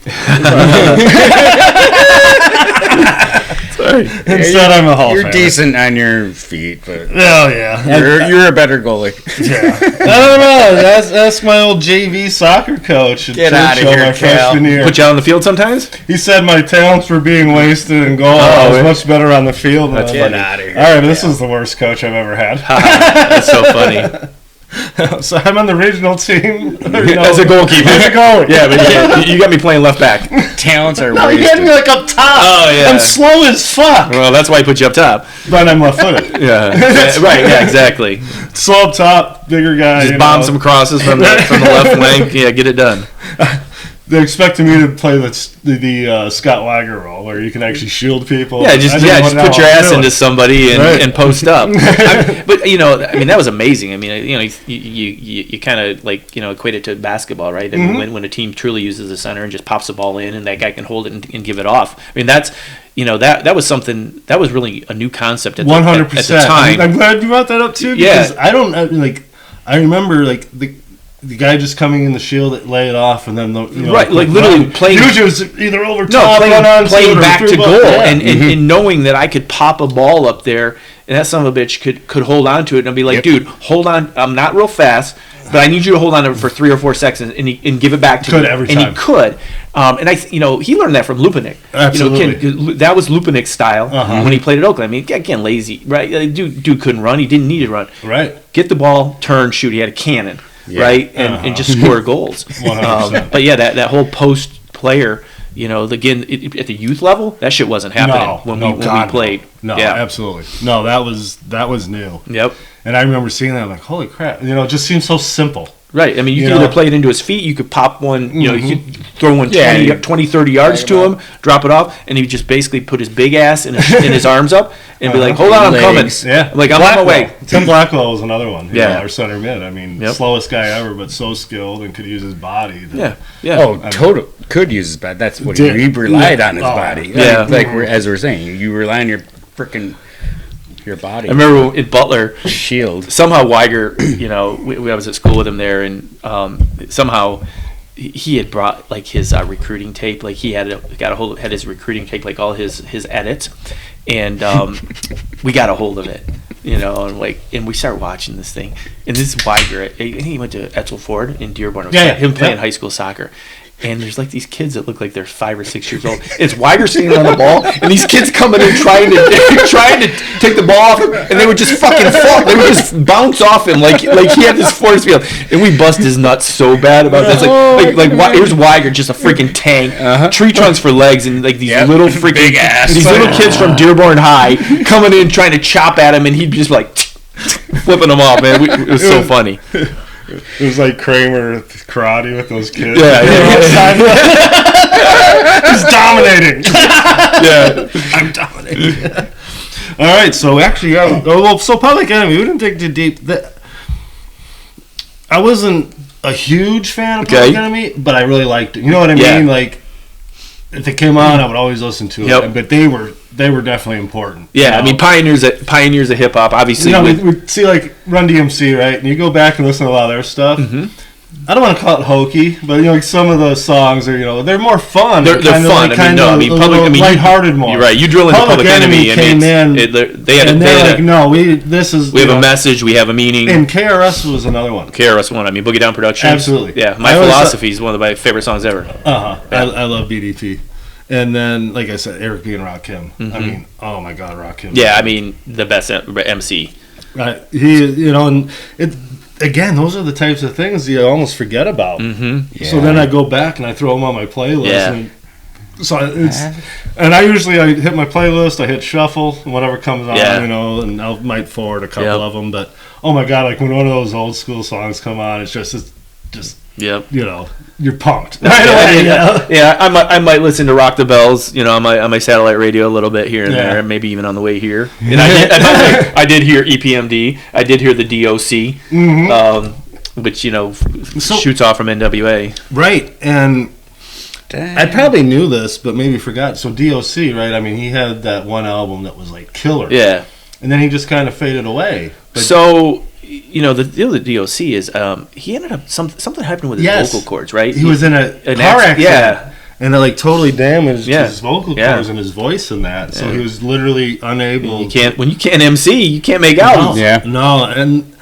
[SPEAKER 1] Sorry. Instead, I'm a Hall fan.
[SPEAKER 2] You're decent on your feet, but you're a better goalie.
[SPEAKER 1] Yeah. I don't know. That's my old JV soccer coach.
[SPEAKER 2] Get out of here, Cal.
[SPEAKER 3] Put you out on the field sometimes?
[SPEAKER 1] He said my talents were being wasted in goal. I was much better on the field.
[SPEAKER 2] Get out of here.
[SPEAKER 1] All right, this is the worst coach I've ever had.
[SPEAKER 3] That's so funny.
[SPEAKER 1] So I'm on the regional team
[SPEAKER 3] as a goalkeeper.
[SPEAKER 1] As a goalie.
[SPEAKER 3] Yeah, but you got me playing left back.
[SPEAKER 2] Talents are
[SPEAKER 1] wasted. He had me up top.
[SPEAKER 3] Oh yeah.
[SPEAKER 1] I'm slow as fuck.
[SPEAKER 3] Well, that's why he put you up top.
[SPEAKER 1] But I'm left-footed.
[SPEAKER 3] Yeah. Right. Yeah. Exactly.
[SPEAKER 1] Slow up top, bigger guy.
[SPEAKER 3] Just bomb some crosses from the left flank. Yeah, get it done.
[SPEAKER 1] They expected me to play the Scott Weiger role, where you can actually shield people.
[SPEAKER 3] Yeah, just put your ass into somebody and post up. But that was amazing. I mean, you kind of equate it to basketball, right? I mean, when a team truly uses a center and just pops the ball in, and that guy can hold it and give it off. I mean, that's that was something that was really a new concept at 100%. At the time.
[SPEAKER 1] I'm glad you brought that up too, because I remember the guy just coming in the shield, lay it off, and then
[SPEAKER 3] literally playing.
[SPEAKER 1] Usually it was either over top,
[SPEAKER 3] playing back to goal, and knowing that I could pop a ball up there, and that son of a bitch could hold on to it, and I'd be like, dude, hold on, I'm not real fast, but I need you to hold on to it for 3 or 4 seconds and give it back to me.
[SPEAKER 1] Every time.
[SPEAKER 3] And he could, and he learned that from Lupinik.
[SPEAKER 1] Absolutely,
[SPEAKER 3] that was Lupinik's style when he played at Oakland. I mean, again, lazy, right? Dude couldn't run. He didn't need to run.
[SPEAKER 1] Right.
[SPEAKER 3] Get the ball, turn, shoot. He had a cannon. Yeah. Right, and just score goals. But yeah, that whole post player, again, at the youth level, that shit wasn't happening when we played.
[SPEAKER 1] No, absolutely. No, that was new.
[SPEAKER 3] Yep.
[SPEAKER 1] And I remember seeing that, I'm like, holy crap! It just seems so simple.
[SPEAKER 3] Right. I mean, you could either play it into his feet, you could pop one, you could throw one 20, 30 yards to him, drop it off, and he just basically put his big ass in his arms up and be like, hold on, I'm coming.
[SPEAKER 1] Yeah.
[SPEAKER 3] I'm like, I'm on my way.
[SPEAKER 1] Tim Blackwell was another one. Our center mid. I mean,
[SPEAKER 3] slowest
[SPEAKER 1] guy ever, but so skilled and could use his body.
[SPEAKER 2] Total. Could use his body. That's what he relied on, his body.
[SPEAKER 3] Yeah.
[SPEAKER 2] As we're saying, you rely on your freaking... your body.
[SPEAKER 3] I remember in Butler,
[SPEAKER 2] shield.
[SPEAKER 3] Somehow Weiger, I was at school with him there, and somehow he had brought his recruiting tape. Like he had his recruiting tape, like all his edits, and we got a hold of it, and we start watching this thing. And this Weiger, he went to Etzel Ford in Dearborn. Him playing high school soccer. And there's these kids that look like they're 5 or 6 years old. It's Weiger standing on the ball, and these kids coming in trying to take the ball off him, and they would just fucking fall. They would just bounce off him like he had this force field. And we bust his nuts so bad about this. Here's Weiger, just a freaking tank, tree trunks for legs, and these little freaking
[SPEAKER 2] big ass.
[SPEAKER 3] These little kids from Dearborn High coming in trying to chop at him, and he'd just flipping them off, man. It was so funny.
[SPEAKER 1] It was like Kramer karate with those kids. He's dominating. I'm dominating. All right, so actually, so Public Enemy, we didn't dig too deep. I wasn't a huge fan of Public Enemy, but I really liked it. You know what I mean? Like, if it came on, I would always listen to it. But they were definitely important.
[SPEAKER 3] Yeah, I mean, pioneers of hip hop, obviously.
[SPEAKER 1] We see Run DMC, right? And you go back and listen to a lot of their stuff. I don't want to call it hokey, but some of the songs are they're more fun.
[SPEAKER 3] They're fun.
[SPEAKER 1] Lighthearted more.
[SPEAKER 3] You're right. You drill into Public Enemy.
[SPEAKER 1] They have a
[SPEAKER 3] message. We have a meaning.
[SPEAKER 1] And KRS was another one.
[SPEAKER 3] KRS-One. I mean, Boogie Down Productions.
[SPEAKER 1] Absolutely.
[SPEAKER 3] Yeah, My Philosophy is one of my favorite songs ever.
[SPEAKER 1] I love BDP. And then, like I said, Eric B. and Rakim. I mean, oh my God, Rakim.
[SPEAKER 3] Yeah, I mean, the best MC.
[SPEAKER 1] Right. And again, those are the types of things you almost forget about. So then I go back and I throw them on my playlist. And so I usually hit my playlist, I hit shuffle, and whatever comes on, and I might forward a couple of them. But oh my God, like when one of those old school songs come on, it's just you're pumped right away.
[SPEAKER 3] Yeah, I might listen to Rock the Bells, on my satellite radio a little bit here and there, maybe even on the way here. And I did hear EPMD. I did hear the DOC, which shoots off from NWA.
[SPEAKER 1] Right, and I probably knew this, but maybe forgot. So DOC, right? I mean, he had that one album that was like killer.
[SPEAKER 3] Yeah,
[SPEAKER 1] and then he just kind of faded away.
[SPEAKER 3] So. The deal with DOC is he ended up something happened with his vocal cords, right?
[SPEAKER 1] He was in a car accident, and it totally damaged his vocal cords and his voice in that. So he was literally unable.
[SPEAKER 3] When you can't MC, you can't make albums.
[SPEAKER 1] No, and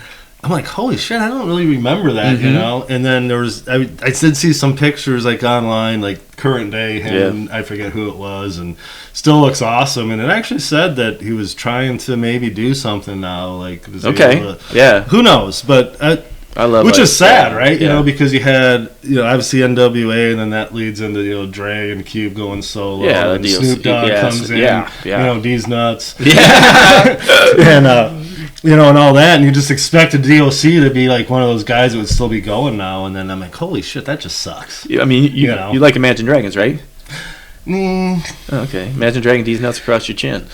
[SPEAKER 1] I'm like, holy shit, I don't really remember that, And then there was I did see some pictures like online, like current day him. I forget who it was, and still looks awesome. And it actually said that he was trying to maybe do something now, like who knows? But
[SPEAKER 3] I love
[SPEAKER 1] which is sad, right? Because you had obviously NWA, and then that leads into Dre and Cube going solo.
[SPEAKER 3] Yeah,
[SPEAKER 1] and Snoop Dogg comes in. D's nuts.
[SPEAKER 3] Yeah,
[SPEAKER 1] and and all that, and you just expected DOC to be like one of those guys that would still be going now, and then I'm like, holy shit, that just sucks.
[SPEAKER 3] I mean, you like Imagine Dragons, right? Okay. Imagine dragging these nuts across your chin.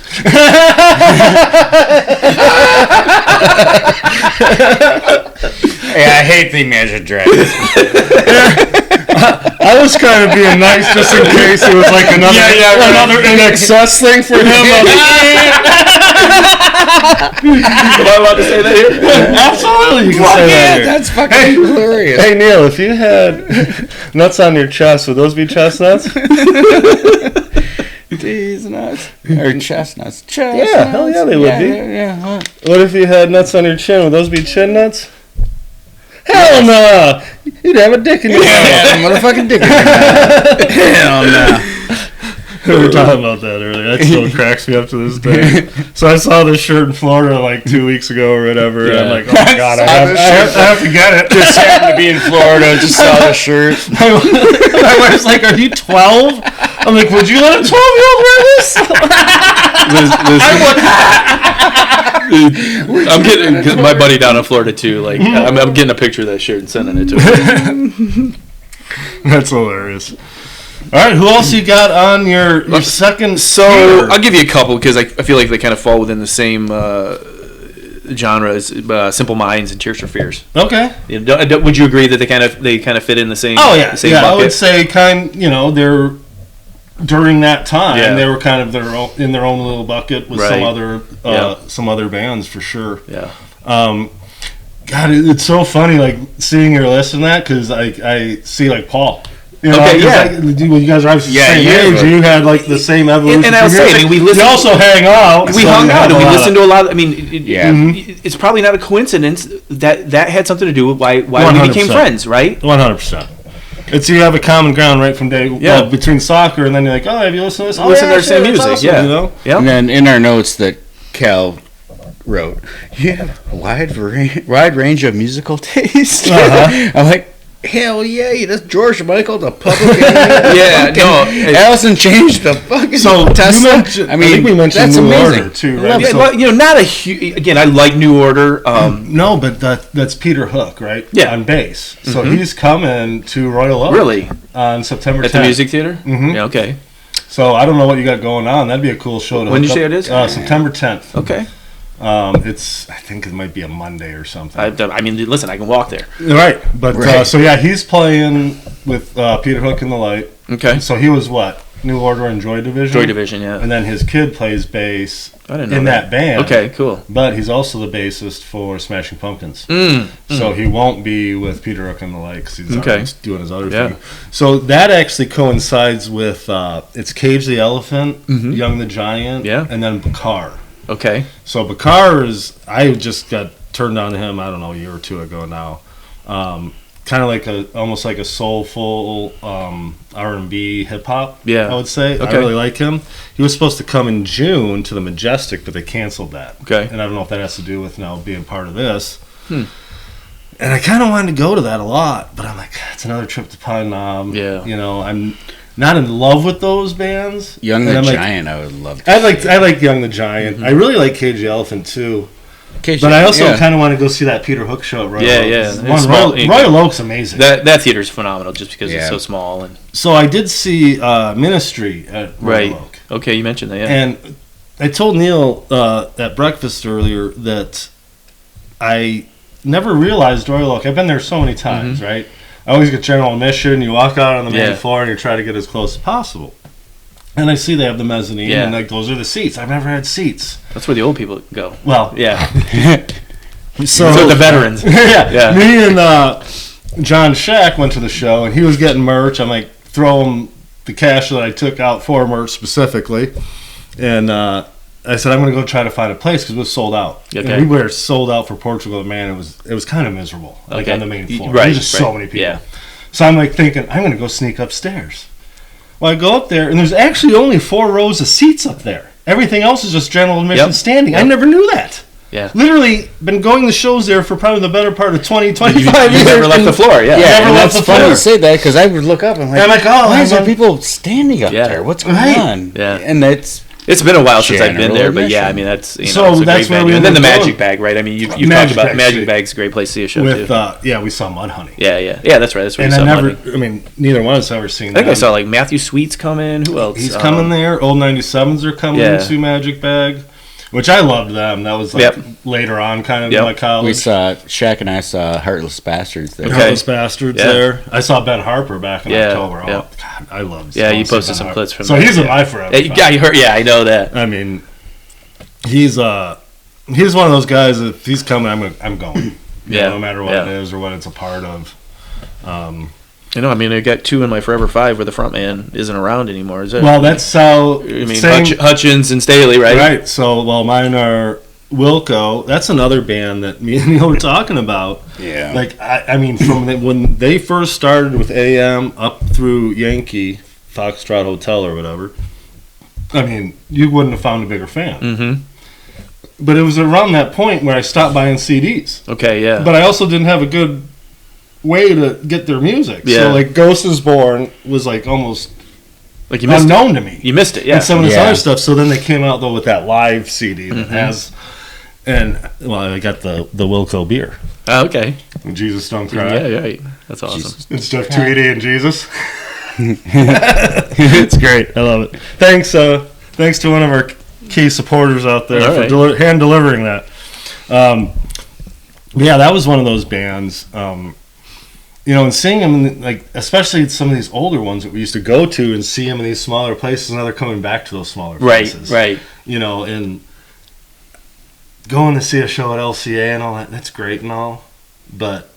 [SPEAKER 2] I hate the Imagine Dragons.
[SPEAKER 1] I was kind of being nice just in case it was like another in excess thing for him.
[SPEAKER 3] Am I allowed to say that here?
[SPEAKER 1] Absolutely, you can say that here.
[SPEAKER 2] That's fucking hilarious.
[SPEAKER 4] Hey Neil, if you had nuts on your chest, would those be chestnuts?
[SPEAKER 2] These nuts or chestnuts?
[SPEAKER 4] Yeah, hell yeah, they would be.
[SPEAKER 2] Yeah.
[SPEAKER 4] What if you had nuts on your chin? Would those be chin nuts? Hell no! You'd have a dick in your mouth.
[SPEAKER 2] Yeah, motherfucking dick in your mouth. Hell no.
[SPEAKER 1] We were talking about that earlier. That still cracks me up to this day. So I saw this shirt in Florida like 2 weeks ago or whatever. Yeah. And I'm like, oh my god, I have to get it.
[SPEAKER 2] Just happened to be in Florida. Just saw the shirt.
[SPEAKER 1] My wife's like, are you 12? I'm like, would you let a 12-year-old wear this?
[SPEAKER 3] I'm getting my buddy down in Florida too. Like, I'm getting a picture of that shirt and sending it to him.
[SPEAKER 1] That's hilarious. All right, who else you got on your second?
[SPEAKER 3] So I'll give you a couple because I feel like they kind of fall within the same genre as Simple Minds and Tears for Fears.
[SPEAKER 1] Okay.
[SPEAKER 3] Would you agree that they kind of fit in the same?
[SPEAKER 1] Oh yeah,
[SPEAKER 3] same
[SPEAKER 1] yeah.
[SPEAKER 3] bucket?
[SPEAKER 1] I would say they're during that time they were kind of in their own little bucket with some other bands for sure.
[SPEAKER 3] Yeah.
[SPEAKER 1] God, it's so funny like seeing your list in that because I see like Paul. You guys are obviously the same age. You had like the same evolution.
[SPEAKER 3] And I'll say, we listened.
[SPEAKER 1] You also hang out.
[SPEAKER 3] We hung out and we listened to a lot. It's probably not a coincidence that had something to do with why we became friends, right?
[SPEAKER 1] 100%. It's you have a common ground right from day between soccer, and then you're like, oh, have you listened to this?
[SPEAKER 3] Listen to our same music, awesome,
[SPEAKER 2] And then in our notes that Kal wrote, you have a wide range of musical taste. I'm like, hell yeah, that's George Michael, the public enemy. Allison changed the fucking Tesla.
[SPEAKER 1] I think we mentioned
[SPEAKER 2] that's
[SPEAKER 1] New
[SPEAKER 2] amazing.
[SPEAKER 1] Order too, right?
[SPEAKER 3] Not a huge. Again, I like New Order.
[SPEAKER 1] No, but that's Peter Hook, right?
[SPEAKER 3] Yeah,
[SPEAKER 1] on bass. So he's coming to Royal Oak.
[SPEAKER 3] Really?
[SPEAKER 1] On September 10th.
[SPEAKER 3] At the Music Theater. Mm-hmm. Yeah. Okay.
[SPEAKER 1] So I don't know what you got going on. That'd be a cool show to.
[SPEAKER 3] When did you say it is?
[SPEAKER 1] September 10th.
[SPEAKER 3] Okay.
[SPEAKER 1] I think it might be a Monday or something.
[SPEAKER 3] I mean, listen, I can walk there.
[SPEAKER 1] Right, but he's playing with Peter Hook and the Light.
[SPEAKER 3] Okay.
[SPEAKER 1] So he was what? New Order and Joy Division?
[SPEAKER 3] Joy Division, yeah.
[SPEAKER 1] And then his kid plays bass
[SPEAKER 3] in
[SPEAKER 1] that band.
[SPEAKER 3] Okay, cool.
[SPEAKER 1] But he's also the bassist for Smashing Pumpkins. So he won't be with Peter Hook and the Light because he's doing his other thing. So that actually coincides with it's Cage the Elephant, Young the Giant, and then Bakar.
[SPEAKER 3] Okay.
[SPEAKER 1] So Bakar I just got turned on to him, I don't know, a year or two ago now. Kind of like almost like a soulful R&B hip hop. Yeah, I would say. Okay. I really like him. He was supposed to come in June to the Majestic, but they canceled that. Okay. And I don't know if that has to do with now being part of this. And I kind of wanted to go to that a lot, but I'm like, it's another trip to Pine Knob. Yeah. I'm not in love with those bands.
[SPEAKER 2] Young the Giant, I would love to.
[SPEAKER 1] I like Young the Giant. I really like Cage the Elephant too. But I also kind of want to go see that Peter Hook show at Royal Oak. Royal Oak's amazing.
[SPEAKER 3] That theater's phenomenal just because it's so small. And
[SPEAKER 1] so I did see Ministry at Royal Oak.
[SPEAKER 3] Okay, you mentioned that,
[SPEAKER 1] And I told Neil at breakfast earlier that I never realized Royal Oak. I've been there so many times, right? I always get general admission. You walk out on the main floor and you try to get as close as possible. And I see they have the mezzanine, and like those are the seats. I've never had seats.
[SPEAKER 3] That's where the old people go.
[SPEAKER 1] Well,
[SPEAKER 3] so the veterans.
[SPEAKER 1] Me and John Shack went to the show, and he was getting merch. I'm like, throw him the cash that I took out for merch specifically, and I said I'm going to go try to find a place because it was sold out. Okay. And we were sold out for Portugal. Man, it was kind of miserable. Like on the main floor, there's just so many people. Yeah. So I'm like thinking I'm going to go sneak upstairs. Well, I go up there, and there's actually only 4 rows of seats up there. Everything else is just general admission standing. I never knew that. Yeah. Literally been going to shows there for probably the better part of 20, 25 years.
[SPEAKER 3] You never left the floor,
[SPEAKER 2] never left the floor. It's funny to say that because I would look up and I'm like, why is there people standing up there? What's going on?
[SPEAKER 3] Yeah.
[SPEAKER 2] And it's
[SPEAKER 3] It's been a while since I've been there, but yeah, I mean that's
[SPEAKER 1] so
[SPEAKER 3] it's a
[SPEAKER 1] that's
[SPEAKER 3] great
[SPEAKER 1] where
[SPEAKER 3] venue.
[SPEAKER 1] we
[SPEAKER 3] And then the
[SPEAKER 1] went
[SPEAKER 3] Magic Bag, right? I mean you've talked about Magic Bag's a great place to see a show
[SPEAKER 1] with,
[SPEAKER 3] too.
[SPEAKER 1] Yeah, we saw Mudhoney.
[SPEAKER 3] Yeah, that's right. That's where
[SPEAKER 1] And
[SPEAKER 3] we saw
[SPEAKER 1] I mean, neither one of us ever seen.
[SPEAKER 3] I think I saw like Matthew Sweet's coming. Who else?
[SPEAKER 1] He's coming there. Old 97s are coming to Magic Bag, which I loved them. That was like later on, kind of in my college.
[SPEAKER 2] We saw Shaq and I saw Heartless Bastards there.
[SPEAKER 1] Heartless Bastards there. I saw Ben Harper back in October. Oh God, I love.
[SPEAKER 3] Yeah, you posted some clips from.
[SPEAKER 1] So he's in my forever.
[SPEAKER 3] Yeah, I know that.
[SPEAKER 1] I mean, he's one of those guys. If he's coming, I'm going. No matter what it is or what it's a part of.
[SPEAKER 3] I mean, I got 2 in my Forever 5 where the front man isn't around anymore, is it?
[SPEAKER 1] Well, that's how...
[SPEAKER 3] I mean, Hutchins and Staley, right?
[SPEAKER 1] Right. So, mine are Wilco. That's another band that me and Neil were talking about.
[SPEAKER 2] Yeah.
[SPEAKER 1] Like, I mean, from when they first started with AM up through Yankee, Foxtrot Hotel or whatever, I mean, you wouldn't have found a bigger fan.
[SPEAKER 3] Mm-hmm.
[SPEAKER 1] But it was around that point where I stopped buying CDs.
[SPEAKER 3] Okay, yeah.
[SPEAKER 1] But I also didn't have a good way to get their music.
[SPEAKER 3] Yeah.
[SPEAKER 1] So like Ghost is Born was like almost
[SPEAKER 3] like you missed
[SPEAKER 1] unknown to me.
[SPEAKER 3] You missed it, yeah.
[SPEAKER 1] And some of this other stuff. So then they came out though with that live CD that has, and I got the Wilco beer.
[SPEAKER 3] Oh, okay.
[SPEAKER 1] Jesus Don't Cry.
[SPEAKER 3] Yeah, right. That's awesome.
[SPEAKER 1] It's Jeff Tweedy and Jesus. It's great. I love it. Thanks to one of our key supporters out there for hand delivering that. That was one of those bands. And seeing them, like, especially some of these older ones that we used to go to and see them in these smaller places, now they're coming back to those smaller places.
[SPEAKER 3] Right.
[SPEAKER 1] And going to see a show at LCA and all that's great and all, but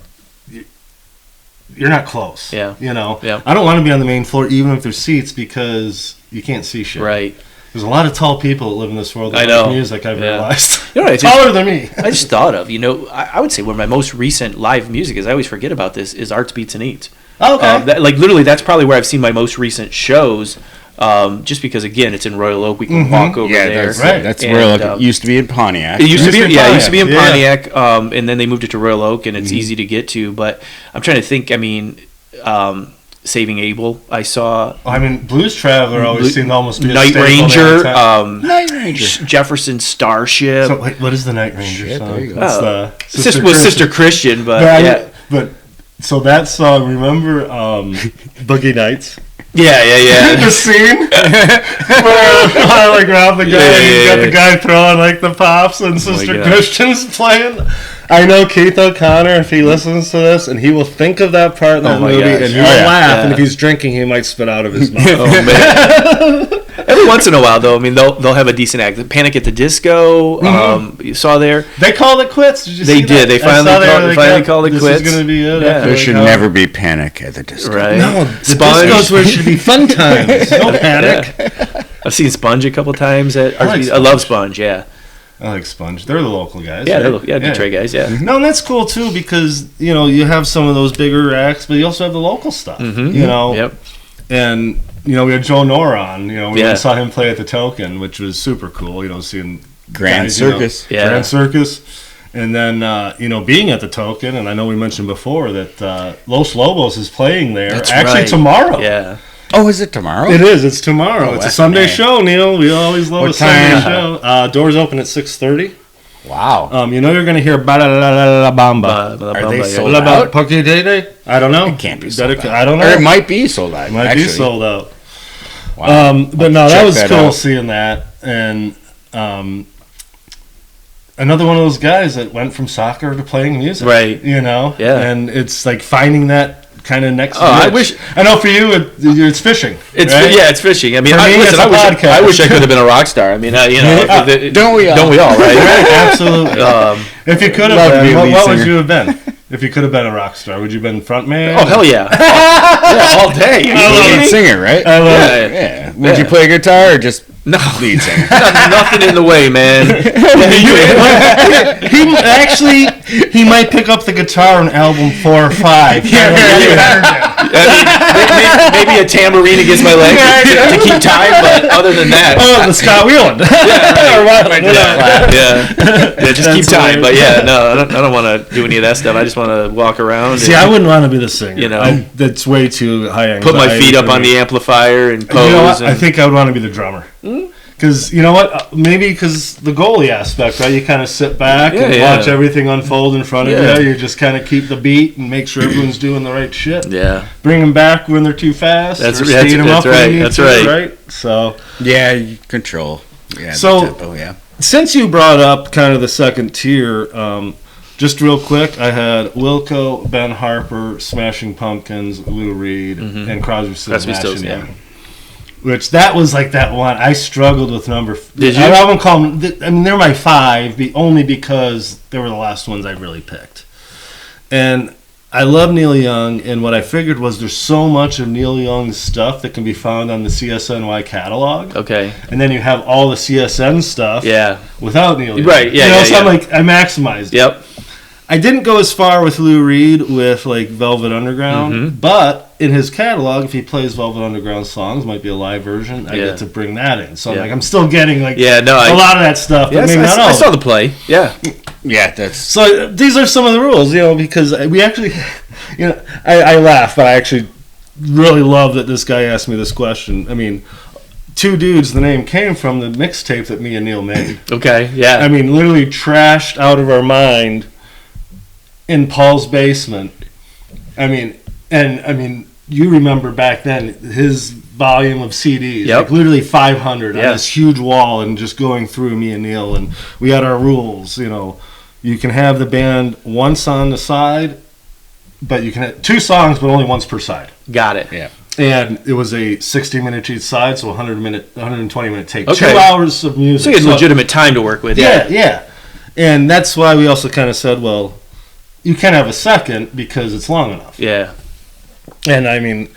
[SPEAKER 1] you're not close.
[SPEAKER 3] Yeah.
[SPEAKER 1] I don't want to be on the main floor even if there's seats because you can't see shit.
[SPEAKER 3] Right.
[SPEAKER 1] There's a lot of tall people that live in this world that like music, I've realized. Taller than me.
[SPEAKER 3] I just thought of, I would say one of my most recent live music is, I always forget about this, is Arts, Beats, and Eats.
[SPEAKER 1] Oh, okay.
[SPEAKER 3] Literally, that's probably where I've seen my most recent shows, just because, again, it's in Royal Oak. We can walk over there.
[SPEAKER 2] That's right. That's Royal Oak. It used to be in Pontiac.
[SPEAKER 3] It used to be in Pontiac, and then they moved it to Royal Oak, and it's easy to get to. But I'm trying to think, Saving Abel, I saw.
[SPEAKER 1] Blues Traveler always seemed to almost be
[SPEAKER 3] Night Ranger,
[SPEAKER 2] Night Ranger,
[SPEAKER 3] Jefferson Starship.
[SPEAKER 1] So, what is the Night Ranger song?
[SPEAKER 2] There you go.
[SPEAKER 3] Sister Christian, but
[SPEAKER 1] so that song, remember Boogie Nights?
[SPEAKER 3] Yeah.
[SPEAKER 1] The scene where like rob the guy and you got the guy throwing like the pops and Sister Christian's playing. I know Keith O'Connor, if he listens to this, and he will think of that part in that movie, and he will laugh, and if he's drinking, he might spit out of his mouth.
[SPEAKER 3] Oh, man. Every once in a while, though, they'll have a decent act. Panic at the Disco, you saw there.
[SPEAKER 1] They called it quits. Did you see that?
[SPEAKER 3] They did. They finally called it quits.
[SPEAKER 1] This is going to be it.
[SPEAKER 2] Yeah. There should never be Panic at the Disco.
[SPEAKER 3] Right.
[SPEAKER 1] No, the Disco's where it should be fun times. No panic.
[SPEAKER 3] Yeah. I've seen Sponge a couple times. I love Sponge, yeah.
[SPEAKER 1] I like Sponge. They're the local guys.
[SPEAKER 3] Yeah, Detroit guys, yeah.
[SPEAKER 1] No, and that's cool, too, because, you have some of those bigger acts, but you also have the local stuff,
[SPEAKER 3] Yep.
[SPEAKER 1] And, we had Joe Nora on, we saw him play at the Token, which was super cool, seeing
[SPEAKER 2] Grand
[SPEAKER 1] guys,
[SPEAKER 2] Circus.
[SPEAKER 1] Grand Circus. And then, being at the Token, and I know we mentioned before that Los Lobos is playing there.
[SPEAKER 3] That's
[SPEAKER 1] actually tomorrow.
[SPEAKER 3] Yeah.
[SPEAKER 2] Oh, is it tomorrow?
[SPEAKER 1] It is. It's tomorrow.
[SPEAKER 2] Oh,
[SPEAKER 1] it's a Sunday show, Neil. We always love a Sunday show. Doors open at 6:30.
[SPEAKER 2] Wow.
[SPEAKER 1] You're going to hear Ba La La La La Bamba.
[SPEAKER 2] Are they sold out?
[SPEAKER 1] I don't know.
[SPEAKER 2] It can't be sold out.
[SPEAKER 1] I don't know.
[SPEAKER 2] Or it might be sold out.
[SPEAKER 1] It might be sold out.
[SPEAKER 2] Wow.
[SPEAKER 1] But no, that was cool seeing that. And another one of those guys that went from soccer to playing music.
[SPEAKER 3] Right.
[SPEAKER 1] Yeah. And it's like finding that kind of next.
[SPEAKER 3] I
[SPEAKER 1] know for you, it's fishing.
[SPEAKER 3] It's fishing. I wish I could have been a rock star.
[SPEAKER 2] Don't we all,
[SPEAKER 1] right? Absolutely. If you could have been, what would you have been? If you could have been a rock star, would you have been frontman?
[SPEAKER 3] Oh, hell yeah. All day.
[SPEAKER 2] Lead singer, right?
[SPEAKER 1] I love
[SPEAKER 2] it. Would you play guitar or just lead singer?
[SPEAKER 3] Nothing in the way, man.
[SPEAKER 1] He might pick up the guitar on album 4 or 5.
[SPEAKER 3] Maybe a tambourine against my leg to keep time, but other than that.
[SPEAKER 1] Oh, the Scott Whelan.
[SPEAKER 3] Just keep time. But I don't want to do any of that stuff. I just want to walk around.
[SPEAKER 1] See, I wouldn't want to be the singer. That's way too high anxiety.
[SPEAKER 3] Put my feet up on the amplifier and pose.
[SPEAKER 1] I think I would want to be the drummer. Because Because you know what? Maybe because the goalie aspect, right? You kind of sit back and watch everything unfold in front of you. You just kind of keep the beat and make sure everyone's doing the right shit.
[SPEAKER 3] Yeah.
[SPEAKER 1] Bring them back when they're too fast.
[SPEAKER 3] That's
[SPEAKER 1] right.
[SPEAKER 3] That's right.
[SPEAKER 1] Right. So
[SPEAKER 2] yeah, you control. Yeah.
[SPEAKER 1] So
[SPEAKER 2] the tempo, yeah.
[SPEAKER 1] Since you brought up kind of the second tier, just real quick, I had Wilco, Ben Harper, Smashing Pumpkins, Lou Reed, and Crosby, Stills, Nash and Young. Which that was like that one. I struggled with number.
[SPEAKER 3] Did you?
[SPEAKER 1] I wouldn't call them. I mean, they're my 5, only because they were the last ones I really picked. And I love Neil Young, and what I figured was there's so much of Neil Young's stuff that can be found on the CSNY catalog.
[SPEAKER 3] Okay.
[SPEAKER 1] And then you have all the CSN stuff.
[SPEAKER 3] Yeah.
[SPEAKER 1] Without Neil Young.
[SPEAKER 3] Right. Yeah.
[SPEAKER 1] So I'm like, I maximized it.
[SPEAKER 3] Yep.
[SPEAKER 1] I didn't go as far with Lou Reed with like Velvet Underground, but in his catalog, if he plays Velvet Underground songs, might be a live version, I get to bring that in. So I'm still getting like a lot of that stuff.
[SPEAKER 3] Yes, I saw the play. Yeah.
[SPEAKER 2] Yeah, that's...
[SPEAKER 1] So these are some of the rules, because we actually, I laugh, but I actually really love that this guy asked me this question. I mean, Two Dudes, the name came from the mixtape that me and Neil made.
[SPEAKER 3] Okay, yeah.
[SPEAKER 1] I mean, literally trashed out of our mind in Paul's basement. I mean, you remember back then his volume of CDs, like literally 500 on this huge wall, and just going through me and Neil, and we had our rules. You can have the band once on the side, but you can have 2 songs, but only once per side.
[SPEAKER 3] Got it.
[SPEAKER 2] Yeah.
[SPEAKER 1] And it was a 60-minute each side, so 120-minute take.
[SPEAKER 3] Okay.
[SPEAKER 1] 2 hours of music.
[SPEAKER 3] So you had legitimate time to work with.
[SPEAKER 1] Yeah. And that's why we also kind of said, well, you can have a second because it's long enough.
[SPEAKER 3] Yeah.
[SPEAKER 1] And I mean,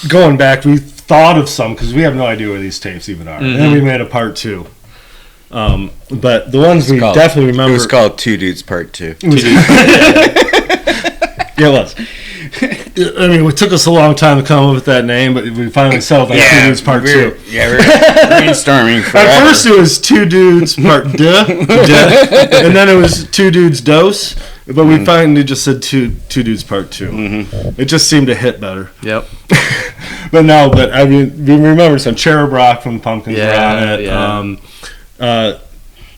[SPEAKER 1] going back, we thought of some because we have no idea where these tapes even are. And then we made a part 2. But the ones we definitely remember.
[SPEAKER 2] It was called Two Dudes Part 2.
[SPEAKER 1] Yeah, it was. I mean, it took us a long time to come up with that name, but we finally settled on Two Dudes Part 2.
[SPEAKER 2] Yeah, we're brainstorming forever.
[SPEAKER 1] At first it was Two Dudes Part Duh, and then it was Two Dudes Dose, but we finally just said Two Dudes Part 2. It just seemed to hit better.
[SPEAKER 3] Yep.
[SPEAKER 1] But I mean, we remember some Cherub Rock from Pumpkins were on it.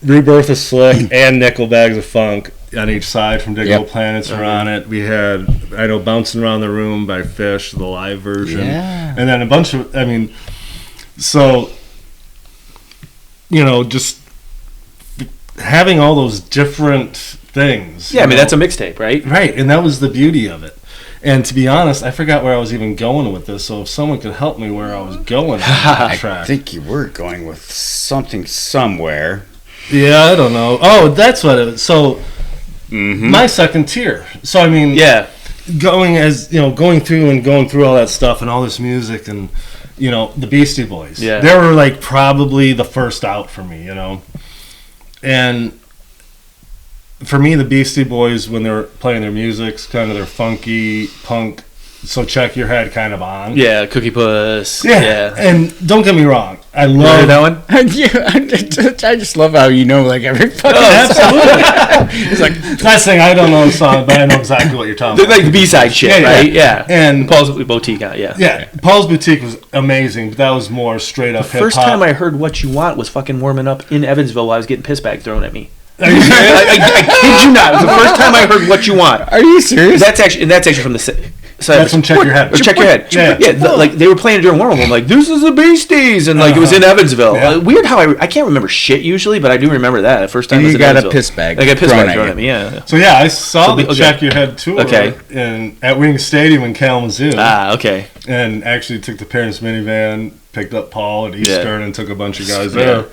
[SPEAKER 1] Rebirth of Slick and Nickel Bags of Funk on each side from Digital Planets are on it. We had, Bouncing Around the Room by Fish, the live version. Yeah. And then a bunch of, just having all those different things.
[SPEAKER 3] Yeah, that's a mixtape, right?
[SPEAKER 1] Right, and that was the beauty of it. And to be honest, I forgot where I was even going with this, so if someone could help me where I was going on that track.
[SPEAKER 2] I think you were going with something somewhere.
[SPEAKER 1] Yeah, I don't know. Oh, that's what it is. So, my second tier. So, going through all that stuff and all this music and, the Beastie Boys. Yeah. They were, like, probably the first out for me, And for me, the Beastie Boys, when they were playing their music's kind of their funky punk, so check your head kind of on.
[SPEAKER 3] Yeah, Cookie Puss.
[SPEAKER 1] Yeah. And don't get me wrong, I love
[SPEAKER 3] that one.
[SPEAKER 2] I just love how like every fucking
[SPEAKER 1] absolutely. It's like last thing I don't know the song, but I know exactly what you're talking about.
[SPEAKER 3] Like the B-side shit, right? Yeah.
[SPEAKER 1] And
[SPEAKER 3] Paul's Boutique, yeah.
[SPEAKER 1] Yeah, Paul's Boutique was amazing, but that was more straight up hip hop.
[SPEAKER 3] The first time I heard What You Want was fucking warming up in Evansville while I was getting piss bags thrown at me.
[SPEAKER 1] Are you serious?
[SPEAKER 3] I kid you not. It was the first time I heard What You Want.
[SPEAKER 2] Are you serious?
[SPEAKER 3] That's actually from the. So
[SPEAKER 1] that's from Check Your Head.
[SPEAKER 3] Or Check Your Head. Yeah, they were playing it during warm-up. I'm like, this is the Beasties, and it was in Evansville.
[SPEAKER 1] Yeah.
[SPEAKER 3] Weird how I can't remember shit usually, but I do remember that the first time.
[SPEAKER 2] And you got a piss bag.
[SPEAKER 3] I got a piss bag thrown at me. Yeah.
[SPEAKER 1] So I saw the Check Your Head tour at Wing Stadium in Kalamazoo.
[SPEAKER 3] Okay.
[SPEAKER 1] And actually took the parents' minivan, picked up Paul at Eastern, and took a bunch of guys there.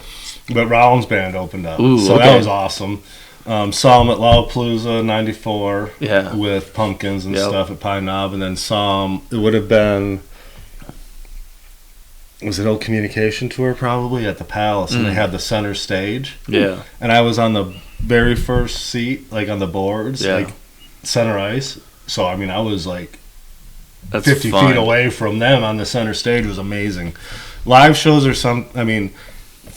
[SPEAKER 1] But Rollins Band opened up, that was awesome. Saw him at Lollapalooza '94 with Pumpkins and stuff at Pine Knob, and then saw him. It would have been, was it Old Communication Tour probably at the Palace, and they had the center stage.
[SPEAKER 3] Yeah,
[SPEAKER 1] and I was on the very first seat, like on the boards, like center ice. So I was like 50 feet away from them on the center stage. It was amazing. Live shows are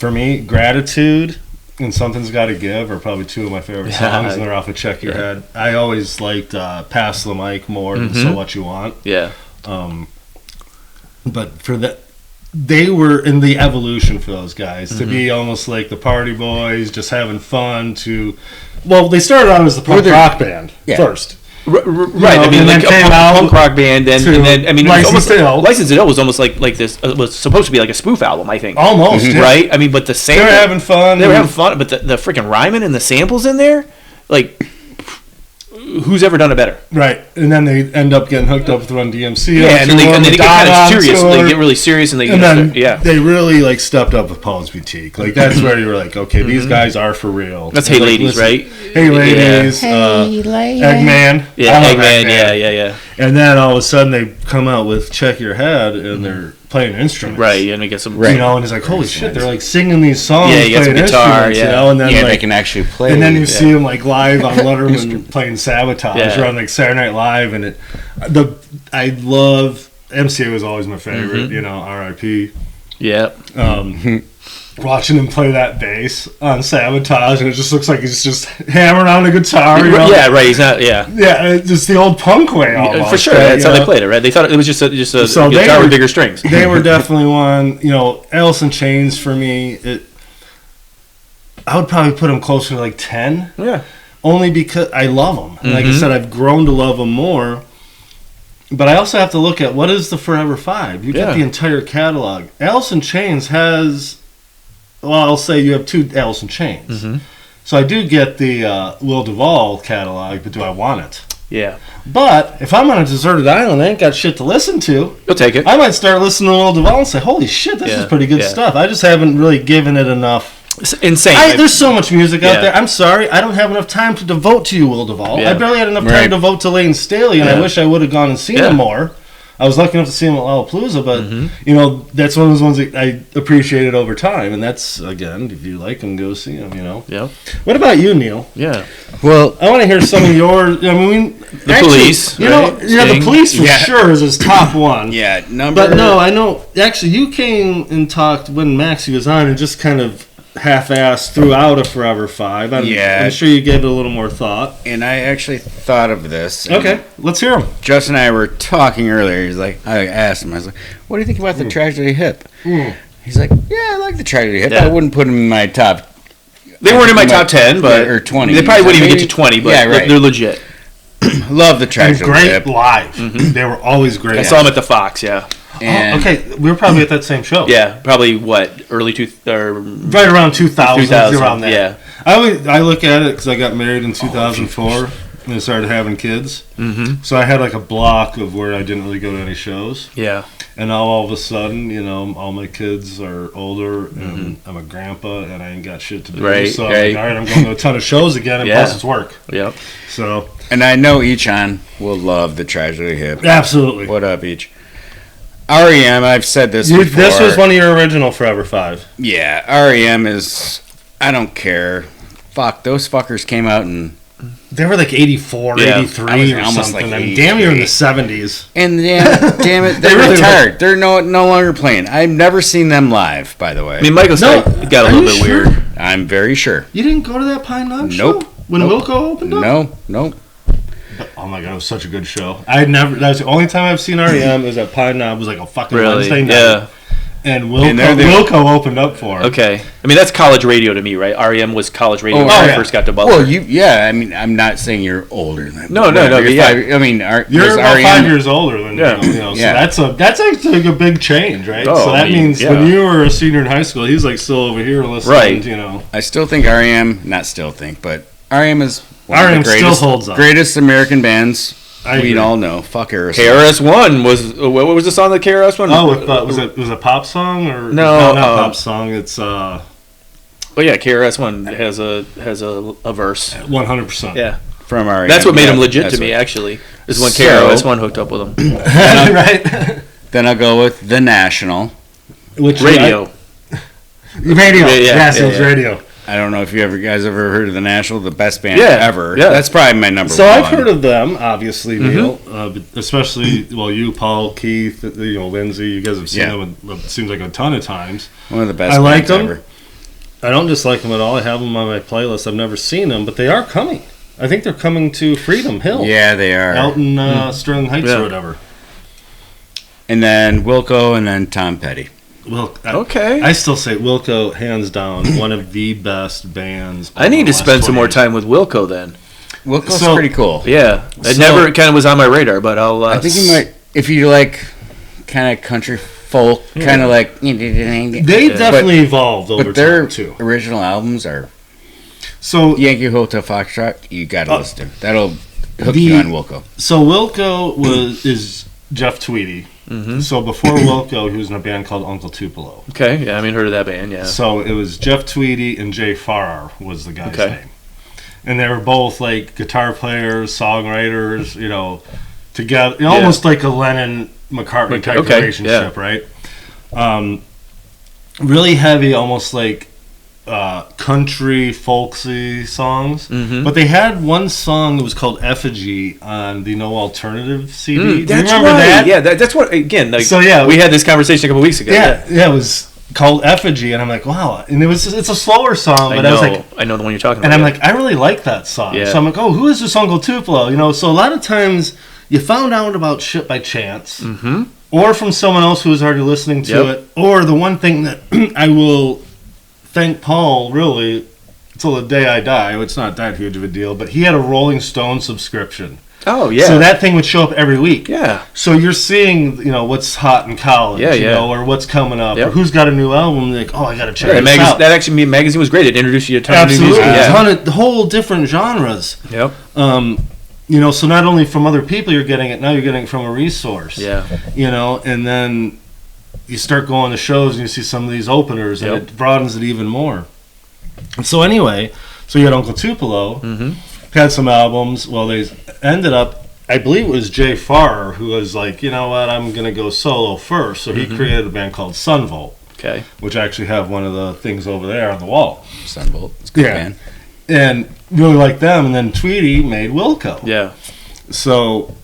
[SPEAKER 1] for me, Gratitude and Something's Gotta Give are probably 2 of my favorite songs, and they're off of Check Your Head. I always liked Pass the Mic more than So What You Want.
[SPEAKER 3] Yeah.
[SPEAKER 1] But for that, they were in the evolution for those guys to be almost like the party boys, just having fun. Well, they started out as the punk rock band first.
[SPEAKER 3] Right, I mean, like a punk rock band, and then I mean,
[SPEAKER 1] License to Ill.
[SPEAKER 3] License to Ill was almost like this was supposed to be like a spoof album, I think.
[SPEAKER 1] Almost,
[SPEAKER 3] right? I mean, but the sample,
[SPEAKER 1] they were having fun.
[SPEAKER 3] But the freaking rhyming and the samples in there, like, who's ever done it better?
[SPEAKER 1] Right, and then they end up getting hooked up with Run DMC.
[SPEAKER 3] Yeah, and then they get kind of serious. They get really serious, and
[SPEAKER 1] they really like stepped up with Paul's Boutique. Like that's where you were like, okay, these guys are for real.
[SPEAKER 3] That's Hey Ladies, right?
[SPEAKER 1] Hey Ladies, Eggman,
[SPEAKER 3] Eggman, yeah.
[SPEAKER 1] And then all of a sudden they come out with Check Your Head, and they're playing instruments,
[SPEAKER 3] right? And they get some,
[SPEAKER 1] you know, and it's like, holy shit, they're like singing these songs,
[SPEAKER 3] you get some guitar,
[SPEAKER 1] you know, and then like,
[SPEAKER 2] they can actually play.
[SPEAKER 1] And then you see them like live on Letterman playing Sabotage or on like Saturday Night Live, and I love MCA was always my favorite, you know, R.I.P.
[SPEAKER 3] Yeah.
[SPEAKER 1] Watching him play that bass on Sabotage, and it just looks like he's just hammering on a guitar. You know?
[SPEAKER 3] Yeah, right. He's not. Yeah.
[SPEAKER 1] Yeah, it's just the old punk way. Almost,
[SPEAKER 3] for sure. That's how they played it, right? They thought it was just a guitar with bigger strings.
[SPEAKER 1] They were definitely one. You know, Alice in Chains for me. I would probably put them closer to like 10.
[SPEAKER 3] Yeah.
[SPEAKER 1] Only because I love them. And like I said, I've grown to love them more. But I also have to look at what is the Forever Five. You get the entire catalog. Alice in Chains has. Well, I'll say you have 2 Alice in Chains. So I do get the Will Duvall catalog, but do I want it?
[SPEAKER 3] Yeah.
[SPEAKER 1] But if I'm on a deserted island, I ain't got shit to listen to.
[SPEAKER 3] You'll take it.
[SPEAKER 1] I might start listening to Will Duvall and say, holy shit, this is pretty good stuff. I just haven't really given it enough.
[SPEAKER 3] It's insane.
[SPEAKER 1] There's so much music out there. I'm sorry. I don't have enough time to devote to you, Will Duvall. I barely had enough time to devote to Lane Staley, and I wish I would have gone and seen him more. I was lucky enough to see him at Lollapalooza, but you know, that's one of those ones that I appreciated over time, and that's, again, if you like him, go see him. You know.
[SPEAKER 3] Yeah.
[SPEAKER 1] What about you, Neil?
[SPEAKER 3] Yeah.
[SPEAKER 1] Well, I want to hear some of your. I mean,
[SPEAKER 3] the Police.
[SPEAKER 1] You know, the Police for sure is his top one.
[SPEAKER 2] Yeah,
[SPEAKER 1] But no, I know. Actually, you came and talked when Maxie was on, and just kind of half-assed throughout a Forever Five. I'm sure you gave it a little more thought.
[SPEAKER 2] And I actually thought of this.
[SPEAKER 1] Okay, let's hear him.
[SPEAKER 2] Justin and I were talking earlier. He's like, I asked him, I was like, what do you think about the Tragedy Hip? He's like, yeah, I like the Tragedy Hip. I wouldn't put him in my top.
[SPEAKER 3] They weren't in my top 10, but
[SPEAKER 2] or 20.
[SPEAKER 3] They probably wouldn't even get to 20, but they're legit.
[SPEAKER 2] Love the Tragedy
[SPEAKER 1] Hip. Great live. They were always great.
[SPEAKER 3] I saw them at the Fox,
[SPEAKER 1] okay, we were probably at that same show.
[SPEAKER 3] Yeah, probably what,
[SPEAKER 1] right around 2000, around there.
[SPEAKER 3] Yeah.
[SPEAKER 1] I look at it because I got married in 2004 and I started having kids. So I had like a block of where I didn't really go to any shows.
[SPEAKER 3] Yeah.
[SPEAKER 1] And now all of a sudden, you know, all my kids are older and I'm a grandpa and I ain't got shit to do.
[SPEAKER 3] Right.
[SPEAKER 1] So I'm like, all right, I'm going to a ton of shows again, and plus it's work.
[SPEAKER 3] Yep.
[SPEAKER 1] So.
[SPEAKER 2] And I know Echan will love the Tragedy Hip.
[SPEAKER 1] Absolutely.
[SPEAKER 2] What up, Each? REM, I've said this before.
[SPEAKER 1] This was one of your original Forever Five.
[SPEAKER 2] Yeah, REM is, I don't care. Fuck, those fuckers came out and...
[SPEAKER 1] They were like 84, 83 or something.
[SPEAKER 2] Like
[SPEAKER 1] I mean, damn near in the 70s.
[SPEAKER 2] And damn it, they're really retired. They're no longer playing. I've never seen them live, by the way.
[SPEAKER 3] I mean, Michael got a little bit weird.
[SPEAKER 2] I'm very sure.
[SPEAKER 1] You didn't go to that Pine Knob show?
[SPEAKER 2] Nope.
[SPEAKER 1] When Wilco opened up?
[SPEAKER 2] Nope.
[SPEAKER 1] Oh my god, it was such a good show. That was the only time I've seen REM was at Pine Knob. It was like a fucking Wednesday night. Yeah. And Wilco opened up for him.
[SPEAKER 3] Okay. I mean, that's college radio to me, right? REM was college radio when I first got to Butler.
[SPEAKER 2] Well, I mean, I'm not saying you're older than
[SPEAKER 3] No.
[SPEAKER 2] I mean,
[SPEAKER 1] you're about 5 years older than you know, so that's actually a big change, right? So that means when you were a senior in high school, he's like still over here listening, you know.
[SPEAKER 2] I still think REM, but REM is one of the
[SPEAKER 1] still holds up.
[SPEAKER 2] Greatest American bands. We all know. Fuck KRS.
[SPEAKER 3] KRS-One was what was the song that KRS-One?
[SPEAKER 1] Oh, was it a pop song or
[SPEAKER 3] no?
[SPEAKER 1] Not pop song. It's
[SPEAKER 3] Oh yeah, KRS-One has a verse.
[SPEAKER 1] 100%.
[SPEAKER 3] Yeah,
[SPEAKER 2] from REM.
[SPEAKER 3] That's what made him legit to me. Actually, is when KRS-One hooked up with him.
[SPEAKER 1] Right.
[SPEAKER 2] Then I'll go with The National.
[SPEAKER 3] Which radio?
[SPEAKER 1] Radio. Yes, it was radio.
[SPEAKER 2] I don't know if you guys ever heard of The National, the best band ever.
[SPEAKER 3] Yeah.
[SPEAKER 2] That's probably my number one.
[SPEAKER 1] So I've heard of them, obviously, Neil. Especially, you, Paul, Keith, Lindsay. You guys have seen them, it seems like a ton of times.
[SPEAKER 2] One of the best bands ever.
[SPEAKER 1] I don't dislike them at all. I have them on my playlist. I've never seen them, but they are coming. I think they're coming to Freedom Hill.
[SPEAKER 2] Yeah, they are.
[SPEAKER 1] Out in Sterling Heights or whatever.
[SPEAKER 2] And then Wilco and then Tom Petty.
[SPEAKER 3] Okay.
[SPEAKER 1] I still say Wilco, hands down, one of the best bands.
[SPEAKER 3] I need to spend some more time with Wilco then.
[SPEAKER 2] Wilco's pretty cool.
[SPEAKER 3] Yeah. It never kind of was on my radar, but I'll...
[SPEAKER 2] I think you might, if you like kind of country folk, kind of like...
[SPEAKER 1] They definitely evolved over time, too.
[SPEAKER 2] But their original albums are...
[SPEAKER 1] So
[SPEAKER 2] Yankee Hotel Foxtrot, you got to listen to. That'll hook you on Wilco.
[SPEAKER 1] So Wilco is Jeff Tweedy. Mm-hmm. So before Wilco, he was in a band called Uncle Tupelo.
[SPEAKER 3] Okay, yeah, heard of that band, yeah.
[SPEAKER 1] So it was Jeff Tweedy and Jay Farrar was the guy's name. And they were both like guitar players, songwriters, together, almost like a Lennon-McCartney type relationship, right? Really heavy, almost like country, folksy songs. Mm-hmm. But they had one song that was called Effigy on the No Alternative CD. Do you remember that?
[SPEAKER 3] Yeah, that's what, again,
[SPEAKER 1] so,
[SPEAKER 3] we had this conversation a couple weeks ago.
[SPEAKER 1] Yeah, it was called Effigy, and I'm like, wow. And it's a slower song, but I was like...
[SPEAKER 3] I know the one you're talking about.
[SPEAKER 1] And I'm like, I really like that song. Yeah. So I'm like, oh, who is this Uncle Tupelo? So a lot of times you found out about shit by chance, or from someone else who was already listening to it, or the one thing that I will thank Paul, really, till the day I die. It's not that huge of a deal, but he had a Rolling Stone subscription.
[SPEAKER 3] Oh, yeah.
[SPEAKER 1] So that thing would show up every week.
[SPEAKER 3] Yeah.
[SPEAKER 1] So you're seeing, what's hot in college, or what's coming up, or who's got a new album. Like, oh, I got to check this out.
[SPEAKER 3] That actually, magazine was great. It introduced you to a ton of new music.
[SPEAKER 1] Absolutely. A ton of whole different genres.
[SPEAKER 3] Yep.
[SPEAKER 1] So not only from other people you're getting it, now you're getting it from a resource.
[SPEAKER 3] Yeah.
[SPEAKER 1] And then you start going to shows and you see some of these openers, and it broadens it even more. And so anyway, you had Uncle Tupelo, had some albums. Well, they ended up, I believe it was Jay Farrar who was like, you know what, I'm going to go solo first. So he created a band called Sunvolt, which I actually have one of the things over there on the wall.
[SPEAKER 2] Sunvolt, it's a good band.
[SPEAKER 1] And really liked them, and then Tweedy made Wilco.
[SPEAKER 3] Yeah.
[SPEAKER 1] So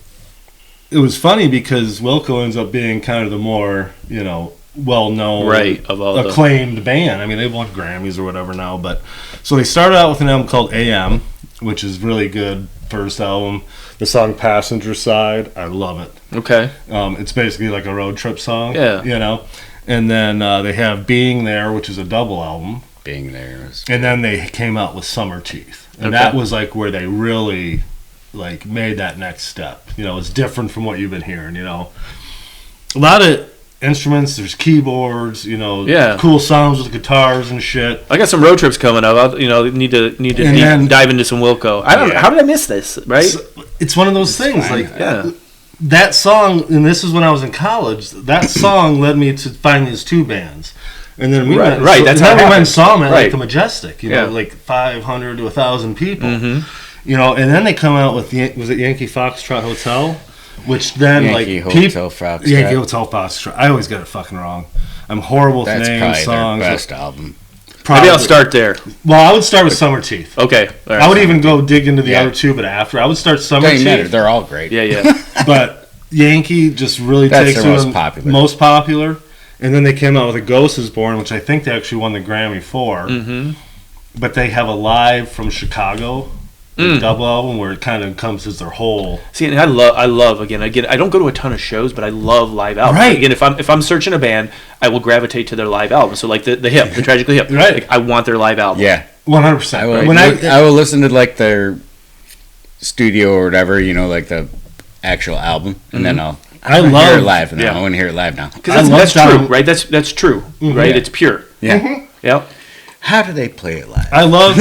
[SPEAKER 1] it was funny because Wilco ends up being kind of the more, well-known,
[SPEAKER 3] of all
[SPEAKER 1] acclaimed band. I mean, they've won Grammys or whatever now. But so they started out with an album called AM, which is really good. First album, the song "Passenger Side," I love it.
[SPEAKER 3] Okay.
[SPEAKER 1] It's basically like a road trip song.
[SPEAKER 3] Yeah.
[SPEAKER 1] And then they have "Being There," which is a double album.
[SPEAKER 2] Being There.
[SPEAKER 1] And then they came out with "Summer Teeth," and that was like where they really made that next step. It's different from what you've been hearing. A lot of instruments, there's keyboards, cool sounds with guitars and shit.
[SPEAKER 3] I got some road trips coming up. Need to dive into some Wilco. I don't know, how did I miss this, right?
[SPEAKER 1] It's one of those things, that song, and this is when I was in college, that song led me to find these two bands. And then we went,
[SPEAKER 3] that's how we went and
[SPEAKER 1] saw them at the Majestic, like 500 to 1,000 people. And then they come out with, was it Yankee Foxtrot Hotel? Which then,
[SPEAKER 2] Yankee Hotel Foxtrot.
[SPEAKER 1] Yankee Hotel Foxtrot. I always get it fucking wrong. I'm horrible with names,
[SPEAKER 2] songs. That's probably their best album.
[SPEAKER 3] Maybe I'll start there.
[SPEAKER 1] Well, I would start with Summer Teeth.
[SPEAKER 3] Okay.
[SPEAKER 1] Right. I would even go dig into the other two, but after. I would start Summer Teeth.
[SPEAKER 2] They're all great.
[SPEAKER 3] Yeah.
[SPEAKER 1] But Yankee just really takes it most popular. And then they came out with A Ghost Is Born, which I think they actually won the Grammy for. But they have a live from Chicago double album where it kind of encompasses their whole.
[SPEAKER 3] See, and I love again. I don't go to a ton of shows, but I love live albums.
[SPEAKER 1] Right.
[SPEAKER 3] Again, if I'm searching a band, I will gravitate to their live album. So like the Hip, the Tragically Hip.
[SPEAKER 1] Right.
[SPEAKER 3] I want their live album.
[SPEAKER 2] Yeah.
[SPEAKER 1] 100%.
[SPEAKER 2] I will listen to their studio or whatever, like the actual album, and then I love hear it live now. I want to hear it live now.
[SPEAKER 3] Because that's true, right? That's true, right? It's pure.
[SPEAKER 2] Yeah.
[SPEAKER 3] Yep.
[SPEAKER 2] How do they play it live?
[SPEAKER 1] I love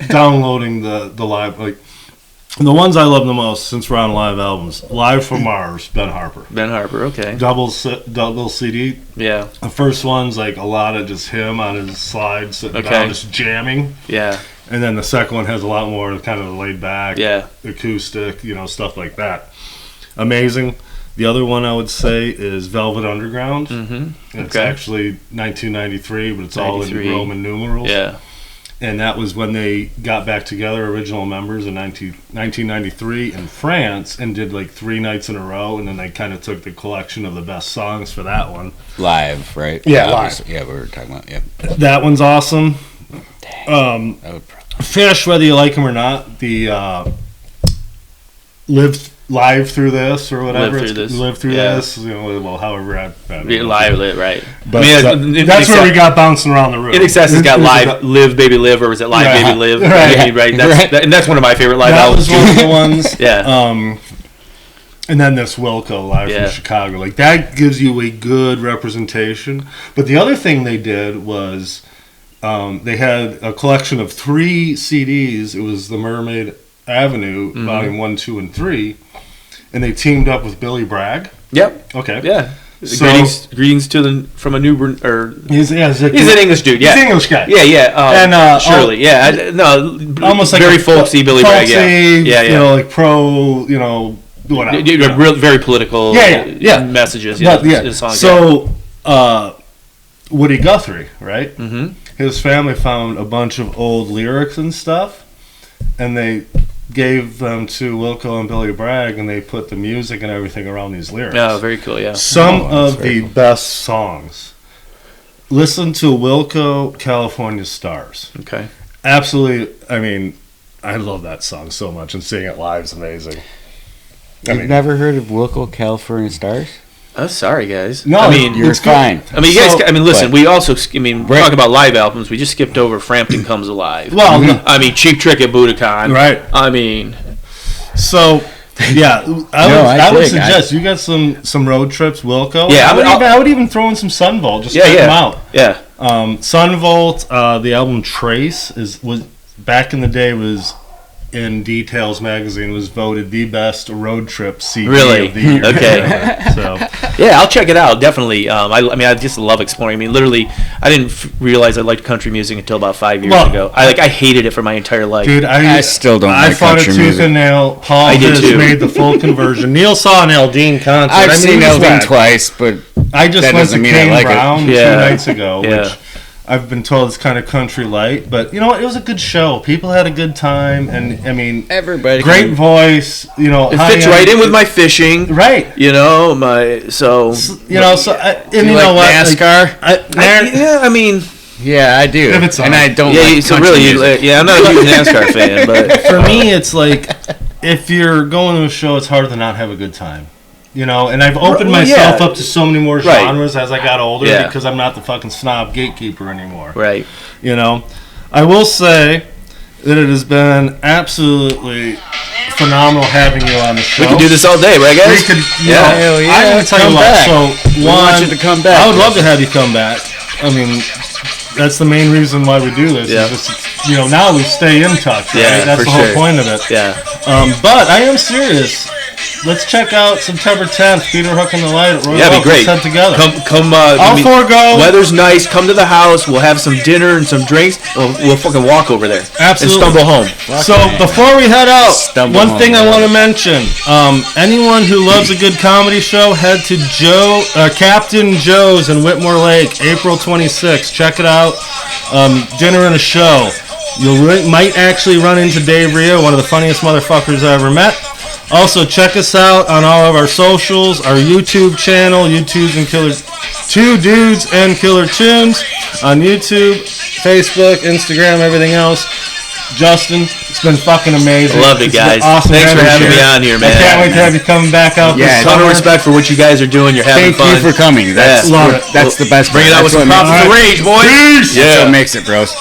[SPEAKER 1] downloading the live, the ones I love the most since we're on live albums. Live from Mars, Ben Harper.
[SPEAKER 3] Okay.
[SPEAKER 1] Double CD.
[SPEAKER 3] Yeah.
[SPEAKER 1] The first one's a lot of just him on his slide sitting down, just jamming.
[SPEAKER 3] Yeah.
[SPEAKER 1] And then the second one has a lot more kind of laid back, acoustic, stuff like that. Amazing. The other one I would say is Velvet Underground. It's actually 1993, but it's all in Roman numerals.
[SPEAKER 3] Yeah.
[SPEAKER 1] And that was when they got back together, original members, in 1993 in France, and did 3 nights in a row. And then they kind of took the collection of the best songs for that one.
[SPEAKER 2] Live, right?
[SPEAKER 1] Yeah, live.
[SPEAKER 2] Yeah, we were talking about,
[SPEAKER 1] That one's awesome. Fish, whether you like them or not, the Live live through this or whatever.
[SPEAKER 3] Live through this.
[SPEAKER 1] You know, well, however I
[SPEAKER 3] live it, right.
[SPEAKER 1] But that's where we got bouncing around the room.
[SPEAKER 3] In Excess has got Live Baby Live, or was it Live Baby Live? Right. And that's one of my favorite live albums.
[SPEAKER 1] That was one of the ones.
[SPEAKER 3] Yeah.
[SPEAKER 1] And then this Wilco live from Chicago. Like, that gives you a good representation. But the other thing they did was they had a collection of 3 CDs. It was the Mermaid Avenue, Volume 1, 2, and 3. And they teamed up with Billy Bragg.
[SPEAKER 3] Yep.
[SPEAKER 1] Okay.
[SPEAKER 3] Yeah.
[SPEAKER 1] So,
[SPEAKER 3] greetings from a Newbern, or
[SPEAKER 1] he's an
[SPEAKER 3] English dude. Yeah,
[SPEAKER 1] he's an English guy.
[SPEAKER 3] Yeah.
[SPEAKER 1] And
[SPEAKER 3] Surely,
[SPEAKER 1] almost like
[SPEAKER 3] very folksy Billy Bragg. Yeah.
[SPEAKER 1] You know, like pro, you know, whatever.
[SPEAKER 3] Real, very political. Messages.
[SPEAKER 1] So, Woody Guthrie, right? Mm-hmm. His family found a bunch of old lyrics and stuff, and they gave them to Wilco and Billy Bragg, and they put the music and everything around these lyrics.
[SPEAKER 3] Oh, very cool, yeah.
[SPEAKER 1] Some of the best songs. Listen to Wilco, California Stars.
[SPEAKER 3] Okay.
[SPEAKER 1] Absolutely, I mean, I love that song so much, and seeing it live is amazing.
[SPEAKER 2] You've never heard of Wilco, California Stars?
[SPEAKER 3] Oh, sorry, guys.
[SPEAKER 1] No,
[SPEAKER 2] I mean, you're fine.
[SPEAKER 3] I mean, you guys. I mean, listen. We also. I mean, we're talking about live albums. We just skipped over "Frampton Comes Alive."
[SPEAKER 1] Well,
[SPEAKER 3] I mean, "Cheap Trick at Budokan."
[SPEAKER 1] Right.
[SPEAKER 3] I mean,
[SPEAKER 1] so yeah, I would suggest you got some road trips, Wilco.
[SPEAKER 3] Yeah,
[SPEAKER 1] I would even throw in some Sunvolt. Just check them out.
[SPEAKER 3] Yeah.
[SPEAKER 1] Sunvolt, the album Trace was back in the day was. In Details magazine was voted the best road trip CD of the year.
[SPEAKER 3] Okay.
[SPEAKER 1] So
[SPEAKER 3] yeah, I'll check it out definitely. I mean, I just love exploring. I mean, literally, I didn't realize I liked country music until about 5 years ago. I hated it for my entire life.
[SPEAKER 1] Dude, I still don't. I like fought country music. Tooth and nail. Paul has made the full conversion. Neil saw an Eldine concert.
[SPEAKER 2] I've seen Eldine twice, but
[SPEAKER 1] I just went to Kane Brown 2 nights ago,
[SPEAKER 3] Yeah.
[SPEAKER 1] which I've been told it's kind of country light, but you know what? It was a good show. People had a good time, and I mean,
[SPEAKER 2] everybody
[SPEAKER 1] great voice. You know,
[SPEAKER 3] it fits right in with my fishing,
[SPEAKER 1] right?
[SPEAKER 3] You know, so
[SPEAKER 1] you know, so and you know what?
[SPEAKER 2] NASCAR?
[SPEAKER 3] I mean.
[SPEAKER 2] Yeah, I do, and I don't.
[SPEAKER 3] Yeah,
[SPEAKER 2] like
[SPEAKER 3] so really, I'm not a huge NASCAR fan, but
[SPEAKER 1] for me, it's like if you're going to a show, it's hard to not have a good time. You know, and I've opened myself up to so many more genres as I got older because I'm not the fucking snob gatekeeper anymore.
[SPEAKER 3] Right.
[SPEAKER 1] You know, I will say that it has been absolutely phenomenal having you on the show.
[SPEAKER 3] We could do this all day, right, guys?
[SPEAKER 1] We could, hell yeah. I'm going to tell you what. So,
[SPEAKER 2] want you to come back.
[SPEAKER 1] I would love to have you come back. I mean, that's the main reason why we do this.
[SPEAKER 3] Yeah.
[SPEAKER 1] Just, you know, now we stay in touch, right?
[SPEAKER 3] Yeah,
[SPEAKER 1] that's the whole point of it.
[SPEAKER 3] Yeah.
[SPEAKER 1] But I am serious. Let's check out September 10th, Peter Hook and the Light at Royal
[SPEAKER 3] Oak. Be great.
[SPEAKER 1] Let's head together.
[SPEAKER 3] Come.
[SPEAKER 1] All four go.
[SPEAKER 3] Weather's nice. Come to the house. We'll have some dinner and some drinks. We'll fucking walk over there.
[SPEAKER 1] Absolutely.
[SPEAKER 3] And stumble home.
[SPEAKER 1] So before we head out, one thing I want to mention: anyone who loves a good comedy show, head to Captain Joe's in Whitmore Lake, April 26th. Check it out. Dinner and a show. You might actually run into Dave Rio, one of the funniest motherfuckers I ever met. Also, check us out on all of our socials, our YouTube channel, Two Dudes and Killer Tunes, on YouTube, Facebook, Instagram, everything else. Justin, it's been fucking amazing.
[SPEAKER 3] I loved it, guys.
[SPEAKER 1] Awesome.
[SPEAKER 3] Thanks for having me on here, man.
[SPEAKER 1] I can't wait to have you come back out.
[SPEAKER 3] Yeah, a ton of respect for what you guys are doing. You're having fun.
[SPEAKER 2] Thank you for coming. That's the best.
[SPEAKER 3] Bring it out with some props of rage, boys.
[SPEAKER 2] Peace. Yeah. That's what makes it, bros.